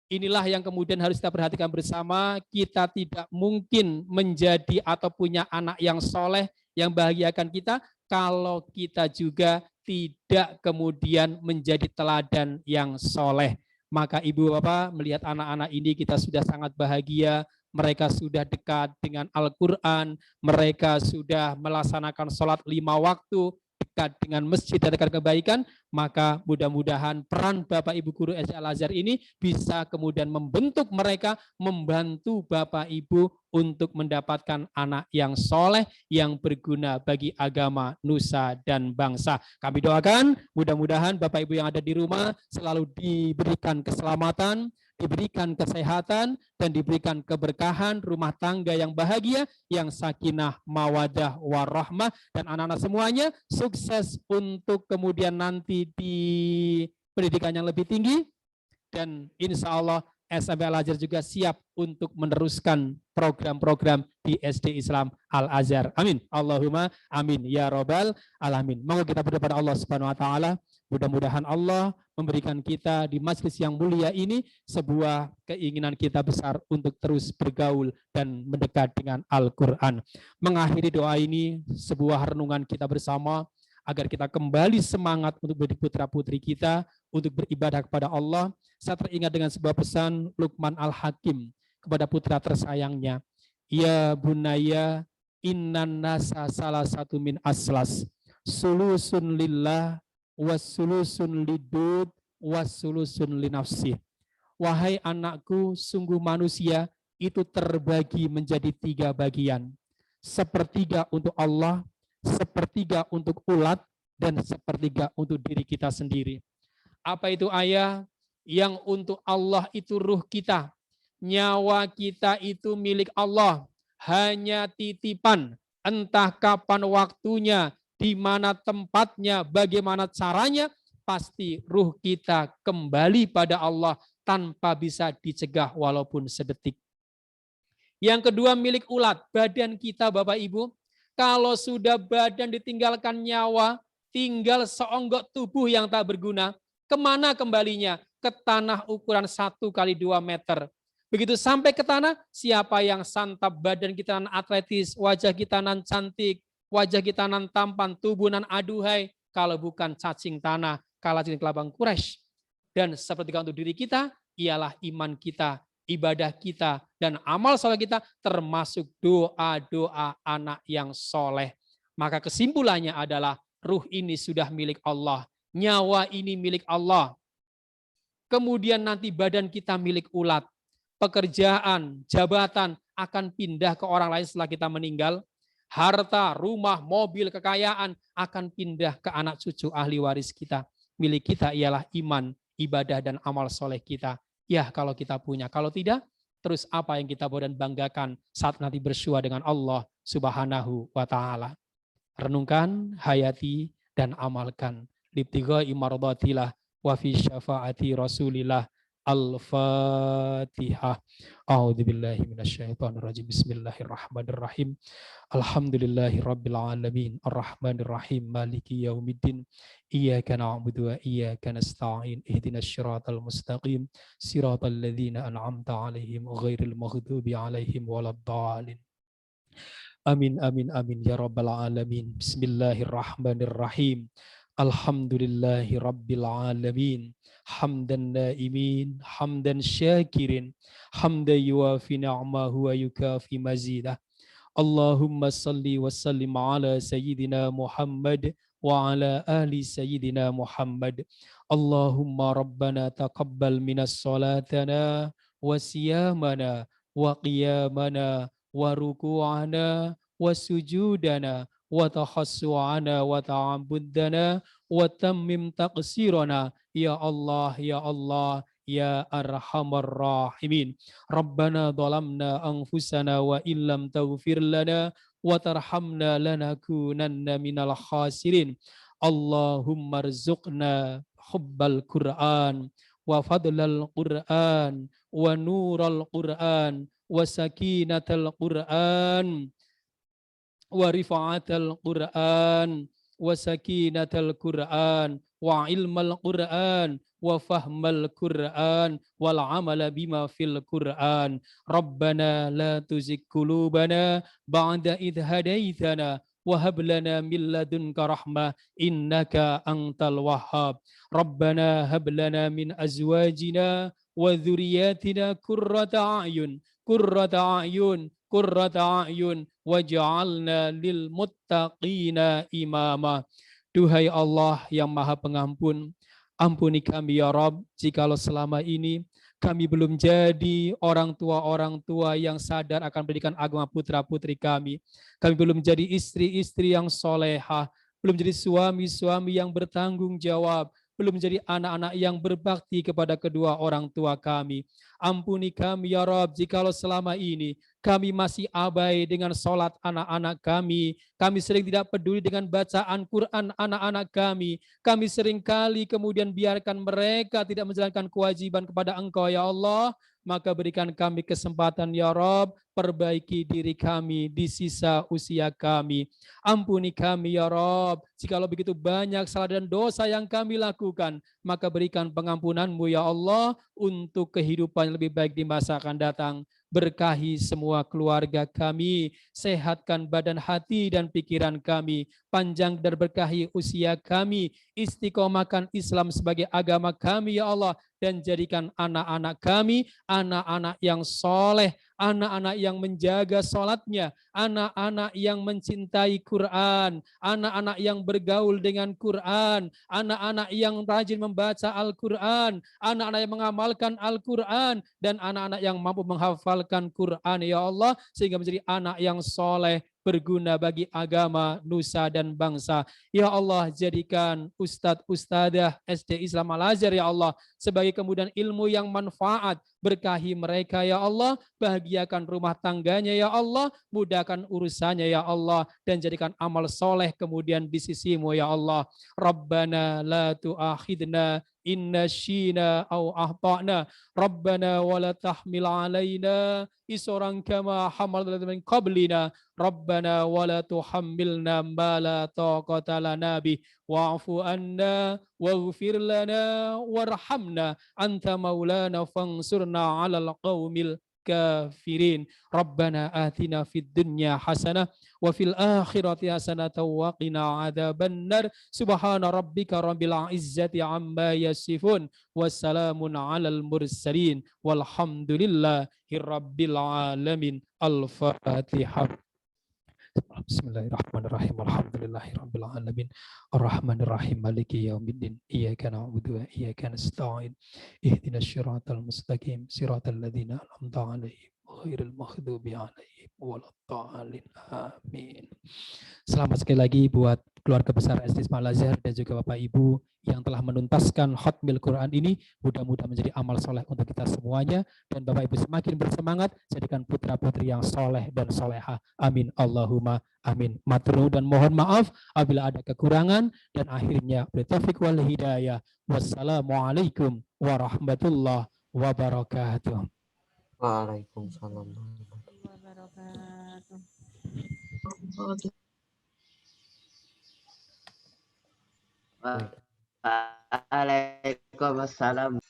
inilah yang kemudian harus kita perhatikan bersama. Kita tidak mungkin menjadi atau punya anak yang soleh, yang bahagiakan kita, kalau kita juga tidak kemudian menjadi teladan yang soleh. Maka Ibu Bapak melihat anak-anak ini kita sudah sangat bahagia, mereka sudah dekat dengan Al-Quran, mereka sudah melaksanakan sholat 5 waktu, dekat dengan masjid dan dekat kebaikan, maka mudah-mudahan peran Bapak Ibu Guru SD Al-Azhar ini bisa kemudian membentuk mereka, membantu Bapak Ibu untuk mendapatkan anak yang soleh, yang berguna bagi agama, nusa, dan bangsa. Kami doakan mudah-mudahan Bapak Ibu yang ada di rumah selalu diberikan keselamatan, diberikan kesehatan, dan diberikan keberkahan, rumah tangga yang bahagia, yang sakinah, mawadah, warahmah, dan anak-anak semuanya sukses untuk kemudian nanti di pendidikan yang lebih tinggi, dan insya Allah SMP Al-Azhar juga siap untuk meneruskan program-program di SD Islam Al-Azhar. Amin. Allahumma amin. Ya Rabbal Alamin. Monggo kita berdoa pada Allah Subhanahu Wa Taala. Mudah-mudahan Allah memberikan kita di majelis yang mulia ini sebuah keinginan kita besar untuk terus bergaul dan mendekat dengan Al-Quran. Mengakhiri doa ini, sebuah renungan kita bersama, agar kita kembali semangat untuk menjadi putra-putri kita, untuk beribadah kepada Allah. Saya teringat dengan sebuah pesan Luqman Al-Hakim kepada putra tersayangnya. Ya bunaya innan nasa salah satu min aslas. Sulusun lillah wassulusun lidud wassulusun linafsih. Wahai anakku, sungguh manusia itu terbagi menjadi 3 bagian. Sepertiga untuk Allah, sepertiga untuk ulat, dan sepertiga untuk diri kita sendiri. Apa itu ayah? Yang untuk Allah itu ruh kita. Nyawa kita itu milik Allah. Hanya titipan. Entah kapan waktunya, di mana tempatnya, bagaimana caranya, pasti ruh kita kembali pada Allah tanpa bisa dicegah walaupun sedetik. Yang kedua milik ulat, badan kita Bapak Ibu. Kalau sudah badan ditinggalkan nyawa, tinggal seonggok tubuh yang tak berguna, kemana kembalinya? Ke tanah ukuran 1 kali 2 meter. Begitu sampai ke tanah, siapa yang santap badan kita nan atletis, wajah kita nan cantik, wajah kita nan tampan, tubuh nan aduhai, kalau bukan cacing tanah, kalajeng kelabang Quraisy. Dan seperti untuk diri kita, ialah iman kita, ibadah kita, dan amal soleh kita, termasuk doa-doa anak yang soleh. Maka kesimpulannya adalah, ruh ini sudah milik Allah, nyawa ini milik Allah. Kemudian nanti badan kita milik ulat. Pekerjaan, jabatan akan pindah ke orang lain setelah kita meninggal. Harta, rumah, mobil, kekayaan akan pindah ke anak cucu ahli waris kita. Milik kita ialah iman, ibadah, dan amal soleh kita. Ya kalau kita punya, kalau tidak, terus apa yang kita boleh banggakan saat nanti bersua dengan Allah Subhanahu wa Ta'ala. Renungkan, hayati, dan amalkan. Libtighai mardhatillah wa fi syafaati Rasulillah. Al-Fatihah. A'udzubillahi minasyaitonirrajim. Bismillahirrahmanirrahim. Alhamdulillahirabbil alamin. Arrahmanirrahim. Maliki yaumiddin. Iyyaka na'budu wa iyyaka nasta'in. Ihdinas siratal mustaqim. Siratal ladzina an'amta 'alaihim ghairil maghdubi 'alaihim waladdallin. Amin amin amin ya rabbal alamin. Bismillahirrahmanirrahim. Alhamdulillahi rabbil alamin. Hamdan naimin, hamdan syakirin, hamdan yuafi ni'mahu wa yukafi mazidah. Allahumma salli wa sallim ala sayyidina Muhammad wa ala ahli sayyidina Muhammad. Allahumma rabbana taqabbal minas salatana wa siyamana wa qiyamana wa ruku'ana wa sujudana wa tahassu'ana wa ta'abuddana wa tammim taqsirana. Ya Allah, ya Allah, ya arhamar rahimin. Rabbana dhalamna anfusana wa illam taghfir lana wa tarhamna lanakunanna minal khasirin. Allahumma rzuqna hubbal Qur'an wa fadlal Qur'an wa nural Qur'an wa sakinatal Qur'an wa rifa'atal Qur'an wa sakinatal Qur'an wa ilmal Qur'an wa fahmal Qur'an wal amala bima fil Qur'an. Rabbana la tuzigh qulubana ba'da idh hadaitsana wa hab lana min ladunka rahmah innaka antal wahhab. Rabbana hab lana min azwajina wa dhurriyyatina qurrata a'yun waj'alna lil muttaqina imama. Duhai Allah yang Maha Pengampun, ampuni kami ya Rabb, jikalau selama ini kami belum jadi orang tua yang sadar akan pendidikan agama putra-putri kami. Kami belum jadi istri-istri yang solehah, belum jadi suami-suami yang bertanggung jawab, belum menjadi anak-anak yang berbakti kepada kedua orang tua kami. Ampuni kami ya Rabb, jikalau selama ini kami masih abai dengan sholat anak-anak kami. Kami sering tidak peduli dengan bacaan Quran anak-anak kami. Kami seringkali kemudian biarkan mereka tidak menjalankan kewajiban kepada Engkau ya Allah. Maka berikan kami kesempatan ya Rabb, perbaiki diri kami di sisa usia kami. Ampuni kami ya Rabb, jikalau begitu banyak salah dan dosa yang kami lakukan, maka berikan pengampunan-Mu ya Allah untuk kehidupan yang lebih baik di masa akan datang. Berkahi semua keluarga kami, sehatkan badan, hati, dan pikiran kami, panjang dan berkahi usia kami, istiqomahkan Islam sebagai agama kami ya Allah, dan jadikan anak-anak kami anak-anak yang soleh, anak-anak yang menjaga sholatnya, anak-anak yang mencintai Quran, anak-anak yang bergaul dengan Quran, anak-anak yang rajin membaca Al-Quran, anak-anak yang mengamalkan Al-Quran, dan anak-anak yang mampu menghafalkan Quran, ya Allah, sehingga menjadi anak yang soleh, berguna bagi agama, nusa, dan bangsa. Ya Allah, jadikan Ustadz Ustadzah SD Islam Al-Azhar, ya Allah, sebagai kemudian ilmu yang manfaat. Berkahi mereka, ya Allah, bahagiakan rumah tangganya, ya Allah, mudahkan urusannya, ya Allah, dan jadikan amal soleh kemudian di sisimu, ya Allah. Rabbana la tu'akhidna inna syina au ahtana, Rabbana wala tahmil alaina isran kama hamalna min qablina, Rabbana wala tuhammilna ma la taqata lana bih, wa'fu anna waghfir lana warhamna anta maulana fansurna 'alal qaumil kafirin. Rabbana atina fid dunya hasanah wa fil akhirati hasanah wa qina adzabannar. Subhana rabbika rabbil izzati amma yasifun, wassalamun alal mursalin, walhamdulillahi rabbil alamin. Al-Fatihah. Bismillahirrahmanirrahim. Alhamdulillahirabbil alamin. Arrahmanirrahim. Maliki yaumiddin. Iyyaka na'budu wa iyyaka nasta'in. Ihdinas siratal mustaqim. Siratal ladzina an'amta 'alaihim ghairil maghdubi 'alaihim waladdallin. Amin. Selamat sekali lagi buat keluarga besar SD Islam Al-Azhar dan juga Bapak Ibu yang telah menuntaskan khatmil Quran ini. Mudah-mudahan menjadi amal soleh untuk kita semuanya, dan Bapak Ibu semakin bersemangat jadikan putra-putri yang soleh dan soleha. Amin Allahumma amin. Matur dan mohon maaf apabila ada kekurangan, dan akhirnya taufik wal hidayah. Wassalamualaikum warahmatullahi wabarakatuh. Waalaikumsalam. Waalaikumsalam.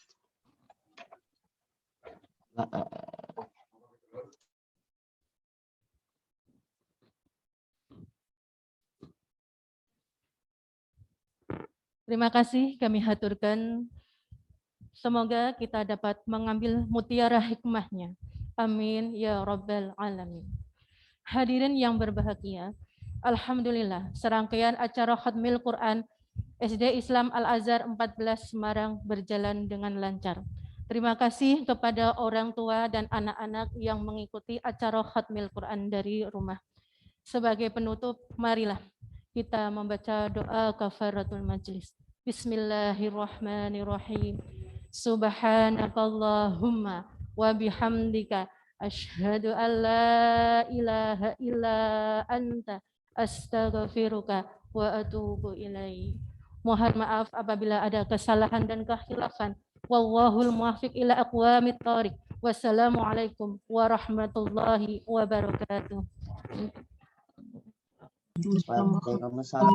Terima kasih kami haturkan. Semoga kita dapat mengambil mutiara hikmahnya. Amin ya rabbal alamin. Hadirin yang berbahagia, alhamdulillah serangkaian acara khatmil Quran SD Islam Al-Azhar 14 Semarang berjalan dengan lancar. Terima kasih kepada orang tua dan anak-anak yang mengikuti acara khatmil Quran dari rumah. Sebagai penutup, marilah kita membaca doa kafaratul majlis. Bismillahirrahmanirrahim. Subhanakallahumma wa bihamdika asyhadu an la ilaha illa anta astaghfiruka wa atubu ilaik. Mohon maaf apabila ada kesalahan dan kekhilafan. Wallahul muwaffiq ila aqwamit thoriq. Wassalamualaikum warahmatullahi wabarakatuh. Waalaikumsalam.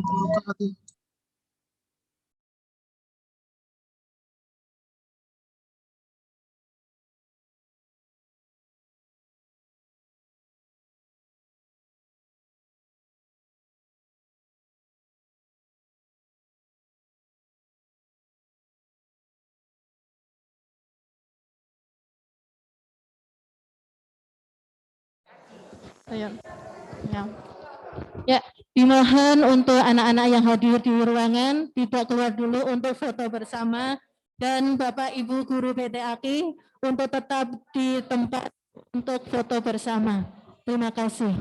Ya, dimohon untuk anak-anak yang hadir di ruangan tidak keluar dulu untuk foto bersama, dan Bapak Ibu guru PTAK untuk tetap di tempat untuk foto bersama. Terima kasih.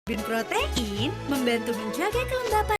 Protein membantu menjaga kelembapan